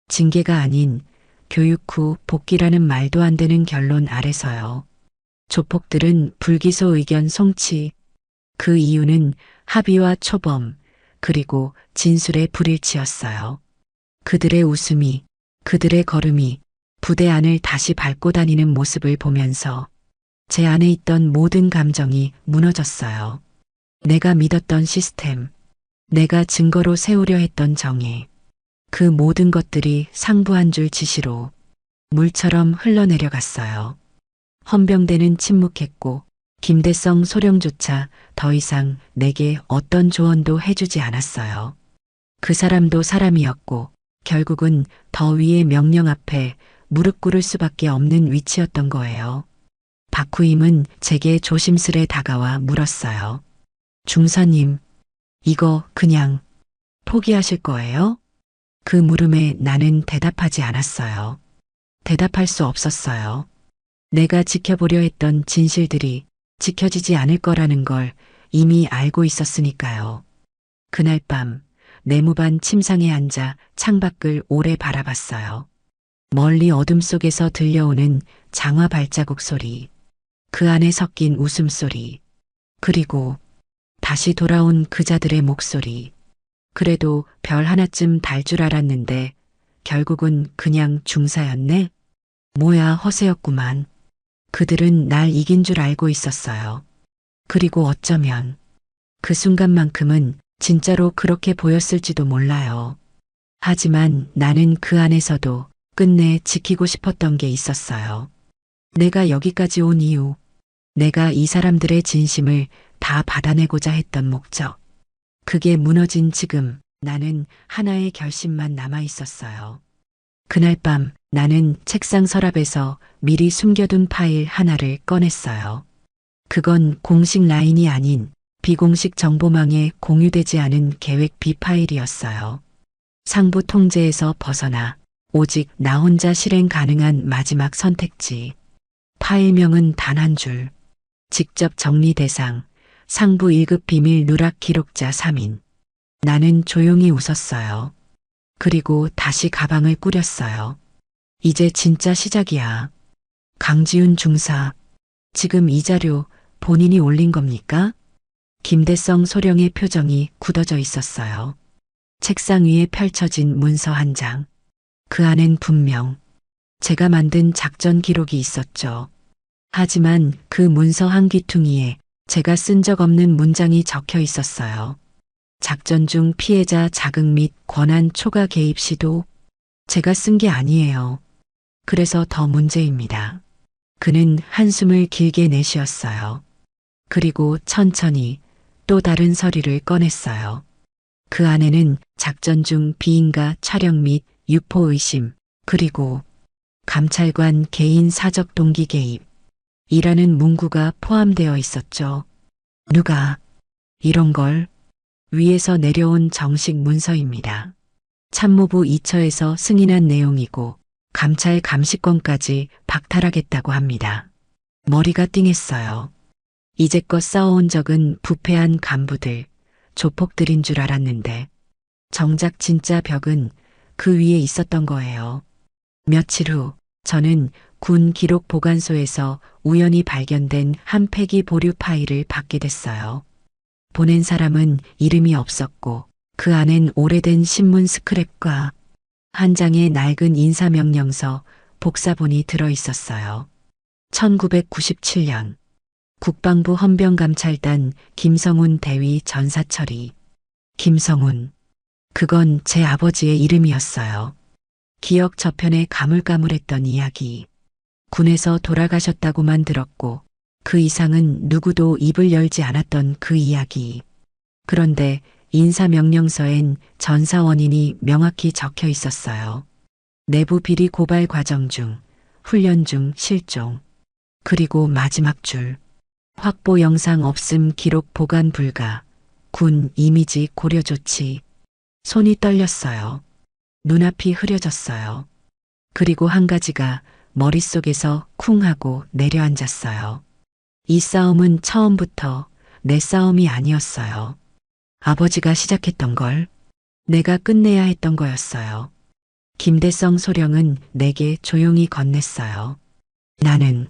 Speaker 2: 징계가 아닌 교육 후 복귀라는 말도 안 되는 결론 아래서요. 조폭들은 불기소 의견 송치. 그 이유는 합의와 초범, 그리고 진술의 불일치였어요. 그들의 웃음이, 그들의 걸음이 부대 안을 다시 밟고 다니는 모습을 보면서 제 안에 있던 모든 감정이 무너졌어요. 내가 믿었던 시스템, 내가 증거로 세우려 했던 정의, 그 모든 것들이 상부 한 줄 지시로 물처럼 흘러내려갔어요. 헌병대는 침묵했고 김대성 소령조차 더 이상 내게 어떤 조언도 해주지 않았어요. 그 사람도 사람이었고 결국은 더 위의 명령 앞에 무릎 꿇을 수밖에 없는 위치였던 거예요. 박후임은 제게 조심스레 다가와 물었어요. 중사님, 이거 그냥 포기하실 거예요? 그 물음에 나는 대답하지 않았어요. 대답할 수 없었어요. 내가 지켜보려 했던 진실들이 지켜지지 않을 거라는 걸 이미 알고 있었으니까요. 그날 밤 내무반 침상에 앉아 창밖을 오래 바라봤어요. 멀리 어둠 속에서 들려오는 장화 발자국 소리, 그 안에 섞인 웃음소리, 그리고 다시 돌아온 그자들의 목소리. 그래도 별 하나쯤 달 줄 알았는데 결국은 그냥 중사였네. 뭐야 허세였구만. 그들은 날 이긴 줄 알고 있었어요. 그리고 어쩌면 그 순간만큼은 진짜로 그렇게 보였을지도 몰라요. 하지만 나는 그 안에서도 끝내 지키고 싶었던 게 있었어요. 내가 여기까지 온 이유, 내가 이 사람들의 진심을 다 받아내고자 했던 목적. 그게 무너진 지금 나는 하나의 결심만 남아 있었어요. 그날 밤 나는 책상 서랍에서 미리 숨겨둔 파일 하나를 꺼냈어요. 그건 공식 라인이 아닌 비공식 정보망에 공유되지 않은 계획 B 파일이었어요. 상부 통제에서 벗어나 오직 나 혼자 실행 가능한 마지막 선택지. 파일명은 단 한 줄. 직접 정리 대상. 상부 1급 비밀 누락 기록자 3인. 나는 조용히 웃었어요. 그리고 다시 가방을 꾸렸어요. 이제 진짜 시작이야. 강지훈 중사. 지금 이 자료 본인이 올린 겁니까? 김대성 소령의 표정이 굳어져 있었어요. 책상 위에 펼쳐진 문서 한 장. 그 안엔 분명 제가 만든 작전 기록이 있었죠. 하지만 그 문서 한 귀퉁이에 제가 쓴 적 없는 문장이 적혀 있었어요. 작전 중 피해자 자극 및 권한 초과 개입 시도. 제가 쓴 게 아니에요. 그래서 더 문제입니다. 그는 한숨을 길게 내쉬었어요. 그리고 천천히 또 다른 서류를 꺼냈어요. 그 안에는 작전 중 비인가 촬영 및 유포 의심, 그리고 감찰관 개인 사적 동기 개입 이라는 문구가 포함되어 있었죠. 누가 이런 걸? 위에서 내려온 정식 문서입니다. 참모부 2처에서 승인한 내용이고 감찰 감시권까지 박탈하겠다고 합니다. 머리가 띵했어요. 이제껏 싸워온 적은 부패한 간부들, 조폭들인 줄 알았는데 정작 진짜 벽은 그 위에 있었던 거예요. 며칠 후 저는 군 기록 보관소에서 우연히 발견된 한 폐기 보류 파일을 받게 됐어요. 보낸 사람은 이름이 없었고 그 안엔 오래된 신문 스크랩과 한 장의 낡은 인사명령서 복사본이 들어 있었어요. 1997년 국방부 헌병감찰단 김성훈 대위 전사처리. 김성훈. 그건 제 아버지의 이름이었어요. 기억 저편에 가물가물했던 이야기. 군에서 돌아가셨다고만 들었고 그 이상은 누구도 입을 열지 않았던 그 이야기. 그런데 인사명령서엔 전사 원인이 명확히 적혀 있었어요. 내부 비리 고발 과정 중, 훈련 중 실종. 그리고 마지막 줄. 확보 영상 없음 기록 보관 불가. 군 이미지 고려 조치. 손이 떨렸어요. 눈앞이 흐려졌어요. 그리고 한 가지가 머릿속에서 쿵 하고 내려앉았어요. 이 싸움은 처음부터 내 싸움이 아니었어요. 아버지가 시작했던 걸 내가 끝내야 했던 거였어요. 김대성 소령은 내게 조용히 건넸어요. 나는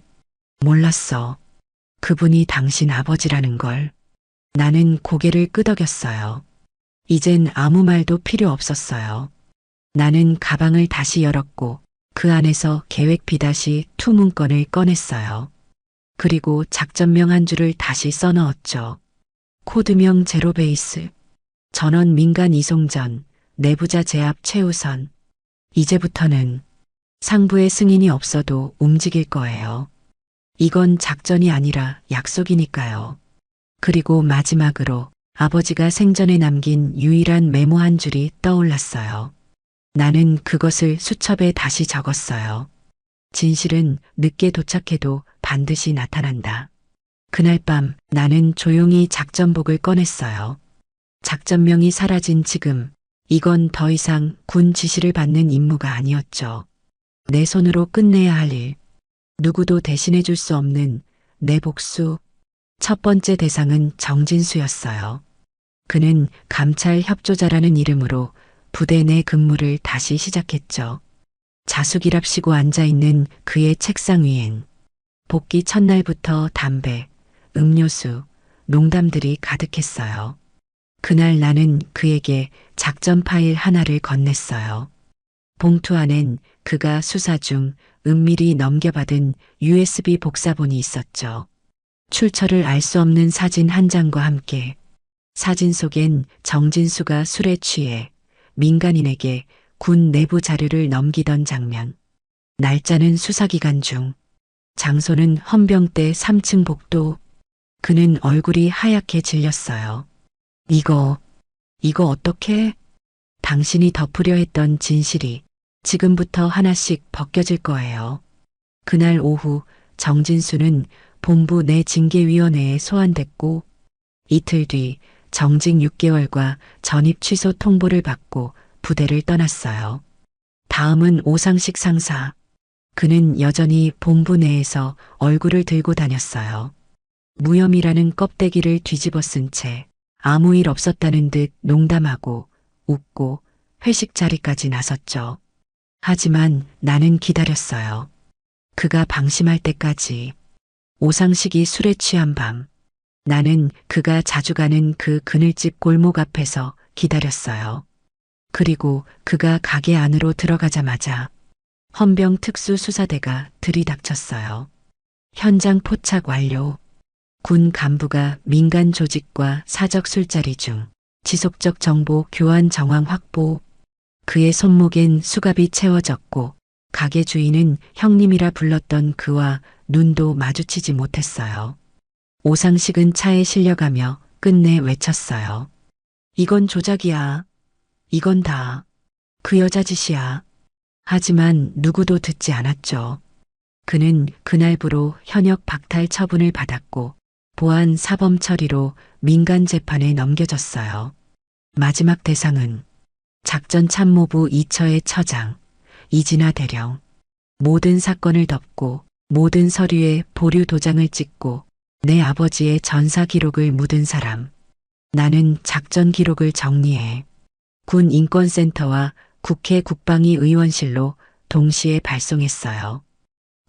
Speaker 2: 몰랐어. 그분이 당신 아버지라는 걸. 나는 고개를 끄덕였어요. 이젠 아무 말도 필요 없었어요. 나는 가방을 다시 열었고 그 안에서 계획 B-2 문건을 꺼냈어요. 그리고 작전명 한 줄을 다시 써넣었죠. 코드명 제로베이스. 전원 민간 이송전, 내부자 제압 최우선. 이제부터는 상부의 승인이 없어도 움직일 거예요. 이건 작전이 아니라 약속이니까요. 그리고 마지막으로 아버지가 생전에 남긴 유일한 메모 한 줄이 떠올랐어요. 나는 그것을 수첩에 다시 적었어요. 진실은 늦게 도착해도 반드시 나타난다. 그날 밤 나는 조용히 작전복을 꺼냈어요. 작전명이 사라진 지금 이건 더 이상 군 지시를 받는 임무가 아니었죠. 내 손으로 끝내야 할 일. 누구도 대신해 줄 수 없는 내 복수. 첫 번째 대상은 정진수였어요. 그는 감찰 협조자라는 이름으로 부대 내 근무를 다시 시작했죠. 자숙이랍시고 앉아있는 그의 책상 위엔 복귀 첫날부터 담배, 음료수, 농담들이 가득했어요. 그날 나는 그에게 작전 파일 하나를 건넸어요. 봉투 안엔 그가 수사 중 은밀히 넘겨받은 USB 복사본이 있었죠. 출처를 알 수 없는 사진 한 장과 함께 사진 속엔 정진수가 술에 취해 민간인에게 군 내부 자료를 넘기던 장면. 날짜는 수사기간 중. 장소는 헌병대 3층 복도. 그는 얼굴이 하얗게 질렸어요. 이거 어떻게? 당신이 덮으려 했던 진실이 지금부터 하나씩 벗겨질 거예요. 그날 오후 정진수는 본부 내 징계위원회에 소환됐고 이틀 뒤 정직 6개월과 전입 취소 통보를 받고 부대를 떠났어요. 다음은 오상식 상사. 그는 여전히 본부 내에서 얼굴을 들고 다녔어요. 무혐의라는 껍데기를 뒤집어 쓴 채 아무 일 없었다는 듯 농담하고 웃고 회식 자리까지 나섰죠. 하지만 나는 기다렸어요. 그가 방심할 때까지. 오상식이 술에 취한 밤. 나는 그가 자주 가는 그 그늘집 골목 앞에서 기다렸어요. 그리고 그가 가게 안으로 들어가자마자 헌병 특수수사대가 들이닥쳤어요. 현장 포착 완료. 군 간부가 민간 조직과 사적 술자리 중 지속적 정보 교환 정황 확보. 그의 손목엔 수갑이 채워졌고 가게 주인은 형님이라 불렀던 그와 눈도 마주치지 못했어요. 오상식은 차에 실려가며 끝내 외쳤어요. 이건 조작이야. 이건 다 그 여자 짓이야. 하지만 누구도 듣지 않았죠. 그는 그날부로 현역 박탈 처분을 받았고 보안 사범 처리로 민간 재판에 넘겨졌어요. 마지막 대상은 작전참모부 이처의 처장 이진아 대령. 모든 사건을 덮고 모든 서류에 보류 도장을 찍고 내 아버지의 전사 기록을 묻은 사람. 나는 작전 기록을 정리해 군 인권센터와 국회 국방위 의원실로 동시에 발송했어요.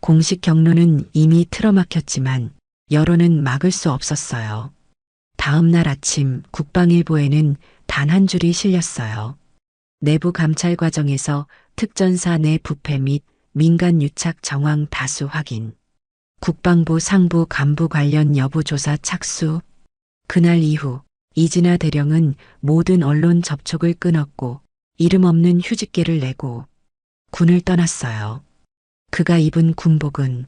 Speaker 2: 공식 경로는 이미 틀어막혔지만 여론은 막을 수 없었어요. 다음 날 아침 국방일보에는 단 한 줄이 실렸어요. 내부 감찰 과정에서 특전사 내 부패 및 민간 유착 정황 다수 확인. 국방부 상부 간부 관련 여부 조사 착수. 그날 이후 이진아 대령은 모든 언론 접촉을 끊었고 이름 없는 휴직계를 내고 군을 떠났어요. 그가 입은 군복은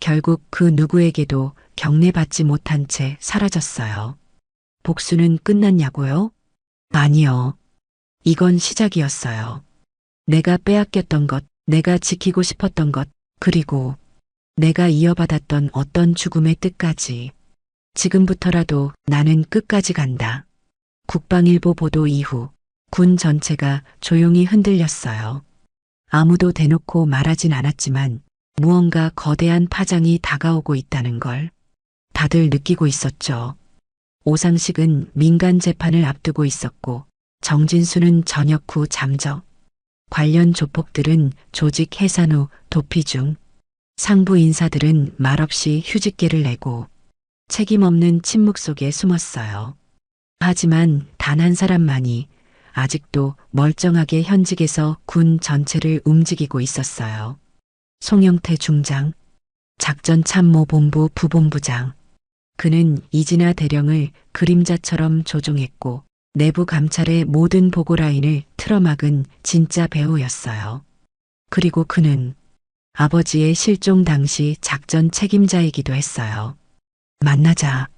Speaker 2: 결국 그 누구에게도 경례받지 못한 채 사라졌어요. 복수는 끝났냐고요? 아니요. 이건 시작이었어요. 내가 빼앗겼던 것, 내가 지키고 싶었던 것, 그리고 내가 이어받았던 어떤 죽음의 뜻까지. 지금부터라도 나는 끝까지 간다. 국방일보 보도 이후 군 전체가 조용히 흔들렸어요. 아무도 대놓고 말하진 않았지만 무언가 거대한 파장이 다가오고 있다는 걸 다들 느끼고 있었죠. 오상식은 민간 재판을 앞두고 있었고 정진수는 전역 후 잠적. 관련 조폭들은 조직 해산 후 도피 중. 상부 인사들은 말없이 휴직계를 내고 책임 없는 침묵 속에 숨었어요. 하지만 단 한 사람만이 아직도 멀쩡하게 현직에서 군 전체를 움직이고 있었어요. 송영태 중장, 작전참모본부 부본부장. 그는 이진아 대령을 그림자처럼 조종했고 내부 감찰의 모든 보고 라인을 틀어막은 진짜 배우였어요. 그리고 그는 아버지의 실종 당시 작전 책임자이기도 했어요. 만나자.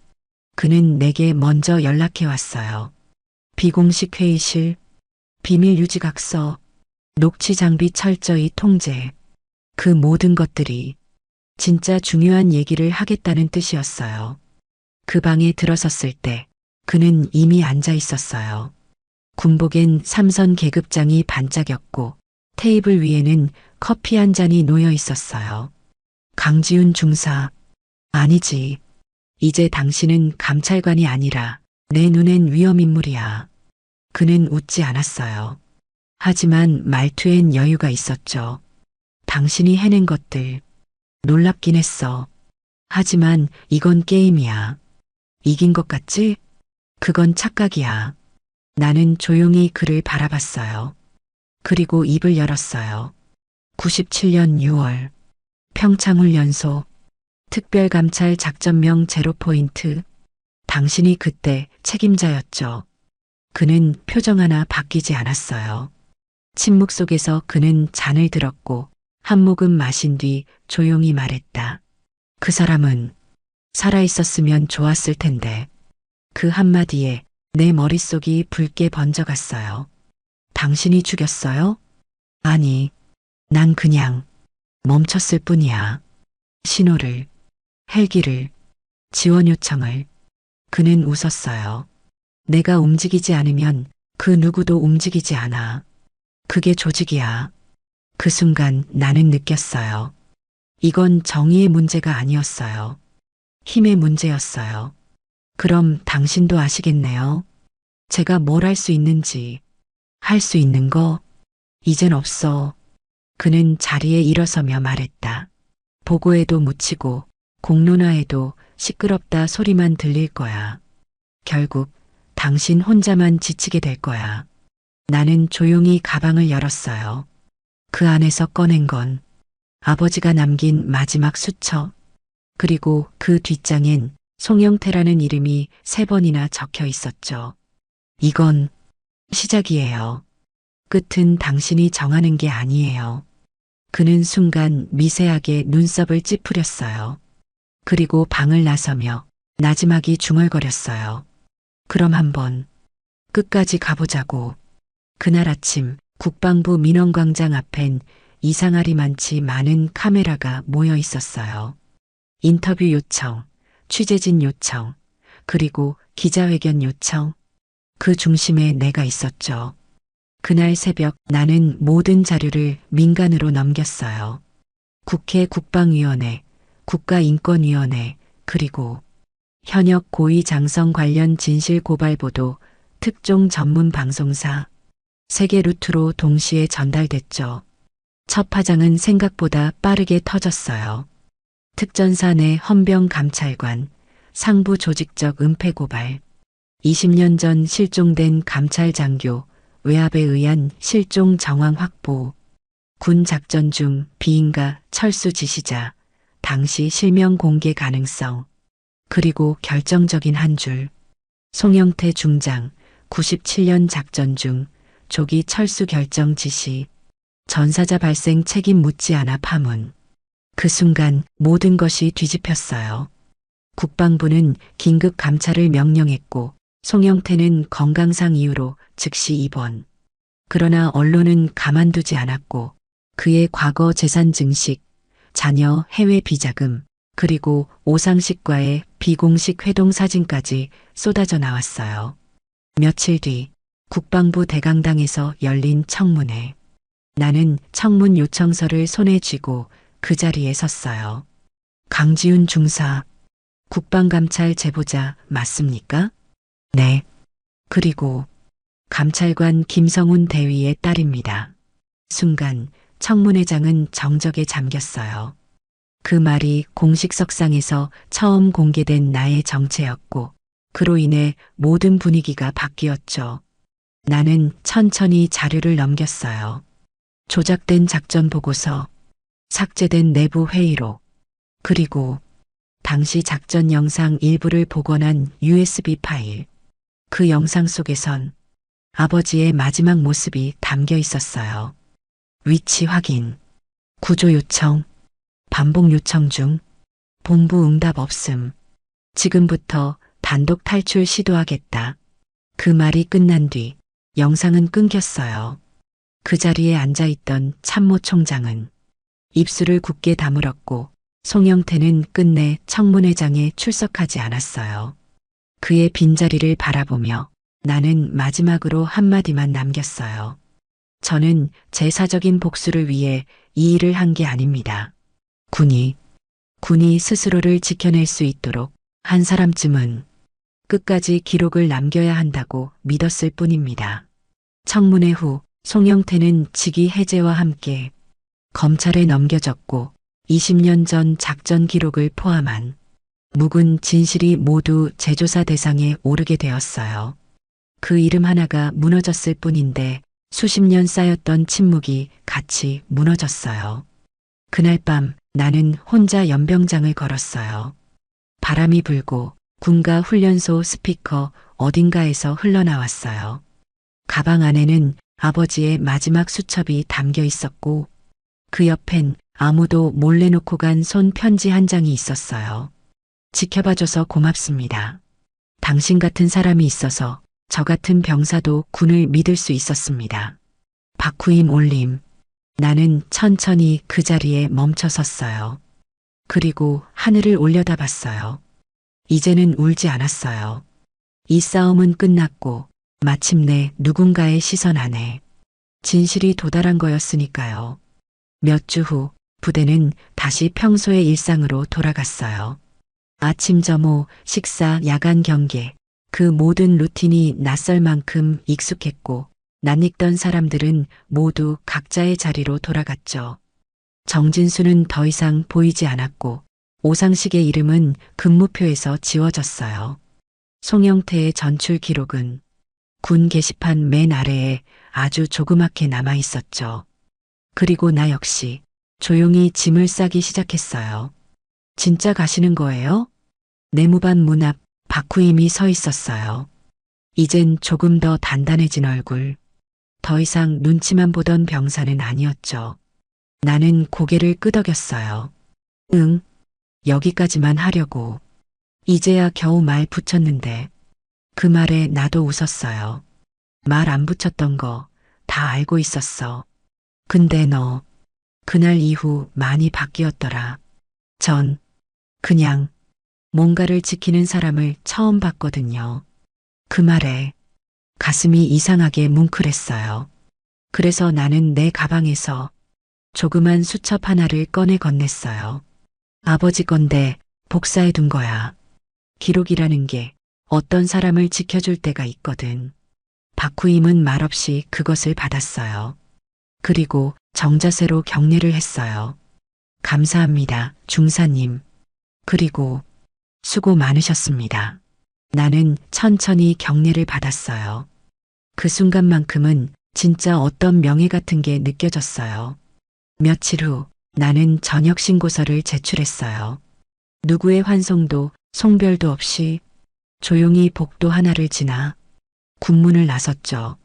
Speaker 2: 그는 내게 먼저 연락해 왔어요. 비공식 회의실, 비밀 유지각서, 녹취 장비 철저히 통제. 그 모든 것들이 진짜 중요한 얘기를 하겠다는 뜻이었어요. 그 방에 들어섰을 때 그는 이미 앉아 있었어요. 군복엔 삼선 계급장이 반짝였고 테이블 위에는 커피 한 잔이 놓여 있었어요. 강지훈 중사. 아니지. 이제 당신은 감찰관이 아니라 내 눈엔 위험인물이야. 그는 웃지 않았어요. 하지만 말투엔 여유가 있었죠. 당신이 해낸 것들 놀랍긴 했어. 하지만 이건 게임이야. 이긴 것 같지? 그건 착각이야. 나는 조용히 그를 바라봤어요. 그리고 입을 열었어요. 97년 6월 평창훈련소 특별감찰 작전명 제로포인트. 당신이 그때 책임자였죠. 그는 표정 하나 바뀌지 않았어요. 침묵 속에서 그는 잔을 들었고 한 모금 마신 뒤 조용히 말했다. 그 사람은 살아있었으면 좋았을 텐데. 그 한마디에 내 머릿속이 붉게 번져갔어요. 당신이 죽였어요? 아니, 난 그냥 멈췄을 뿐이야. 신호를, 헬기를, 지원 요청을. 그는 웃었어요. 내가 움직이지 않으면 그 누구도 움직이지 않아. 그게 조직이야. 그 순간 나는 느꼈어요. 이건 정의의 문제가 아니었어요. 힘의 문제였어요. 그럼 당신도 아시겠네요. 제가 뭘 할 수 있는지. 할 수 있는 거? 이젠 없어. 그는 자리에 일어서며 말했다. 보고에도 묻히고 공론화에도 시끄럽다 소리만 들릴 거야. 결국 당신 혼자만 지치게 될 거야. 나는 조용히 가방을 열었어요. 그 안에서 꺼낸 건 아버지가 남긴 마지막 수첩. 그리고 그 뒷장엔 송영태라는 이름이 3번이나 적혀 있었죠. 이건 시작이에요. 끝은 당신이 정하는 게 아니에요. 그는 순간 미세하게 눈썹을 찌푸렸어요. 그리고 방을 나서며 나지막이 중얼거렸어요. 그럼 한번 끝까지 가보자고. 그날 아침 국방부 민원광장 앞엔 이상하리만치 많은 카메라가 모여 있었어요. 인터뷰 요청, 취재진 요청, 그리고 기자회견 요청. 그 중심에 내가 있었죠. 그날 새벽 나는 모든 자료를 민간으로 넘겼어요. 국회 국방위원회, 국가인권위원회, 그리고 현역 고위 장성 관련 진실 고발 보도, 특종 전문 방송사. 3개 루트로 동시에 전달됐죠. 첫 파장은 생각보다 빠르게 터졌어요. 특전사 내 헌병 감찰관, 상부 조직적 은폐 고발, 20년 전 실종된 감찰 장교, 외압에 의한 실종 정황 확보, 군 작전 중 비인가 철수 지시자, 당시 실명 공개 가능성, 그리고 결정적인 한 줄, 송영태 중장, 97년 작전 중 조기 철수 결정 지시, 전사자 발생 책임 묻지 않아 파문. 그 순간 모든 것이 뒤집혔어요. 국방부는 긴급 감찰을 명령했고 송영태는 건강상 이유로 즉시 입원. 그러나 언론은 가만두지 않았고 그의 과거 재산 증식, 자녀 해외 비자금, 그리고 오상식과의 비공식 회동 사진까지 쏟아져 나왔어요. 며칠 뒤 국방부 대강당에서 열린 청문회. 나는 청문 요청서를 손에 쥐고 그 자리에 섰어요. 강지훈 중사, 국방감찰 제보자 맞습니까? 네. 그리고 감찰관 김성훈 대위의 딸입니다. 순간 청문회장은 정적에 잠겼어요. 그 말이 공식 석상에서 처음 공개된 나의 정체였고 그로 인해 모든 분위기가 바뀌었죠. 나는 천천히 자료를 넘겼어요. 조작된 작전 보고서, 삭제된 내부 회의록, 그리고 당시 작전 영상 일부를 복원한 USB 파일. 그 영상 속에선 아버지의 마지막 모습이 담겨 있었어요. 위치 확인, 구조 요청, 반복 요청 중, 본부 응답 없음. 지금부터 단독 탈출 시도하겠다. 그 말이 끝난 뒤 영상은 끊겼어요. 그 자리에 앉아있던 참모 총장은 입술을 굳게 다물었고 송영태는 끝내 청문회장에 출석하지 않았어요. 그의 빈자리를 바라보며 나는 마지막으로 한마디만 남겼어요. 저는 제 사적인 복수를 위해 이 일을 한 게 아닙니다. 군이 스스로를 지켜낼 수 있도록 한 사람쯤은 끝까지 기록을 남겨야 한다고 믿었을 뿐입니다. 청문회 후 송영태는 직위 해제와 함께 검찰에 넘겨졌고 20년 전 작전 기록을 포함한 묵은 진실이 모두 재조사 대상에 오르게 되었어요. 그 이름 하나가 무너졌을 뿐인데 수십 년 쌓였던 침묵이 같이 무너졌어요. 그날 밤 나는 혼자 연병장을 걸었어요. 바람이 불고 군가 훈련소 스피커 어딘가에서 흘러나왔어요. 가방 안에는 아버지의 마지막 수첩이 담겨 있었고 그 옆엔 아무도 몰래 놓고 간 손 편지 한 장이 있었어요. 지켜봐줘서 고맙습니다. 당신 같은 사람이 있어서 저 같은 병사도 군을 믿을 수 있었습니다. 박후임 올림. 나는 천천히 그 자리에 멈춰 섰어요. 그리고 하늘을 올려다봤어요. 이제는 울지 않았어요. 이 싸움은 끝났고 마침내 누군가의 시선 안에 진실이 도달한 거였으니까요. 몇 주 후 부대는 다시 평소의 일상으로 돌아갔어요. 아침 점호, 식사, 야간 경계, 그 모든 루틴이 낯설 만큼 익숙했고 낯익던 사람들은 모두 각자의 자리로 돌아갔죠. 정진수는 더 이상 보이지 않았고 오상식의 이름은 근무표에서 지워졌어요. 송영태의 전출 기록은 군 게시판 맨 아래에 아주 조그맣게 남아 있었죠. 그리고 나 역시 조용히 짐을 싸기 시작했어요. 진짜 가시는 거예요? 내무반 문 앞 박후임이 서 있었어요. 이젠 조금 더 단단해진 얼굴. 더 이상 눈치만 보던 병사는 아니었죠. 나는 고개를 끄덕였어요. 응, 여기까지만 하려고. 이제야 겨우 말 붙였는데 그 말에 나도 웃었어요. 말 안 붙였던 거 다 알고 있었어. 근데 너 그날 이후 많이 바뀌었더라. 전 그냥 뭔가를 지키는 사람을 처음 봤거든요. 그 말에 가슴이 이상하게 뭉클했어요. 그래서 나는 내 가방에서 조그만 수첩 하나를 꺼내 건넸어요. 아버지 건데 복사해 둔 거야. 기록이라는 게 어떤 사람을 지켜줄 때가 있거든. 박후임은 말없이 그것을 받았어요. 그리고 정자세로 경례를 했어요. 감사합니다, 중사님. 그리고 수고 많으셨습니다. 나는 천천히 경례를 받았어요. 그 순간만큼은 진짜 어떤 명예 같은 게 느껴졌어요. 며칠 후 나는 전역 신고서를 제출했어요. 누구의 환송도 송별도 없이 조용히 복도 하나를 지나 군문을 나섰죠.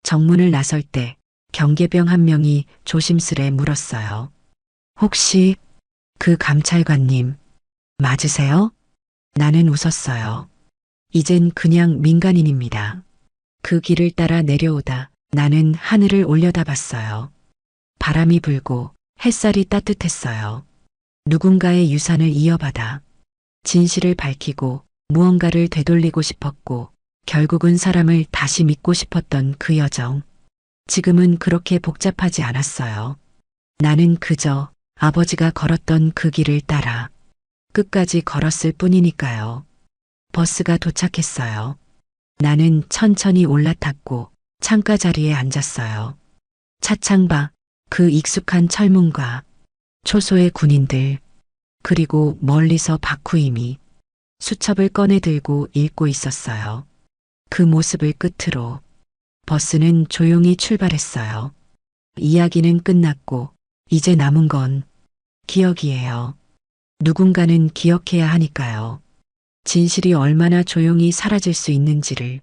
Speaker 2: 정문을 나설 때 경계병 한 명이 조심스레 물었어요. 혹시 그 감찰관님 맞으세요? 나는 웃었어요. 이젠 그냥 민간인입니다. 그 길을 따라 내려오다 나는 하늘을 올려다봤어요. 바람이 불고 햇살이 따뜻했어요. 누군가의 유산을 이어받아 진실을 밝히고 무언가를 되돌리고 싶었고 결국은 사람을 다시 믿고 싶었던 그 여정. 지금은 그렇게 복잡하지 않았어요. 나는 그저 아버지가 걸었던 그 길을 따라 끝까지 걸었을 뿐이니까요. 버스가 도착했어요. 나는 천천히 올라탔고 창가 자리에 앉았어요. 차창 밖 그 익숙한 철문과 초소의 군인들 그리고 멀리서 박후임이 수첩을 꺼내 들고 읽고 있었어요. 그 모습을 끝으로 버스는 조용히 출발했어요. 이야기는 끝났고 이제 남은 건 기억이에요. 누군가는 기억해야 하니까요. 진실이 얼마나 조용히 사라질 수 있는지를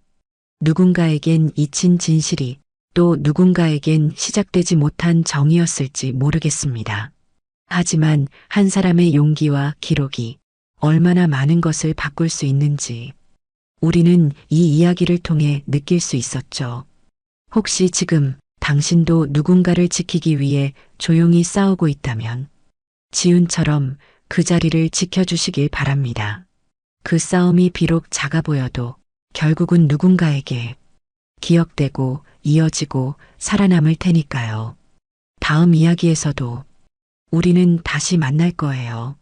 Speaker 2: 누군가에겐 잊힌 진실이 또 누군가에겐 시작되지 못한 정이었을지 모르겠습니다. 하지만 한 사람의 용기와 기록이 얼마나 많은 것을 바꿀 수 있는지 우리는 이 이야기를 통해 느낄 수 있었죠. 혹시 지금 당신도 누군가를 지키기 위해 조용히 싸우고 있다면 지훈처럼 그 자리를 지켜주시길 바랍니다. 그 싸움이 비록 작아 보여도 결국은 누군가에게 기억되고 이어지고 살아남을 테니까요. 다음 이야기에서도 우리는 다시 만날 거예요.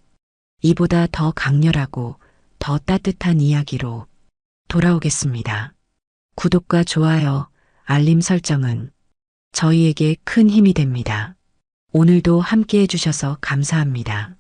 Speaker 2: 이보다 더 강렬하고 더 따뜻한 이야기로 돌아오겠습니다. 구독과 좋아요, 알림 설정은 저희에게 큰 힘이 됩니다. 오늘도 함께 해주셔서 감사합니다.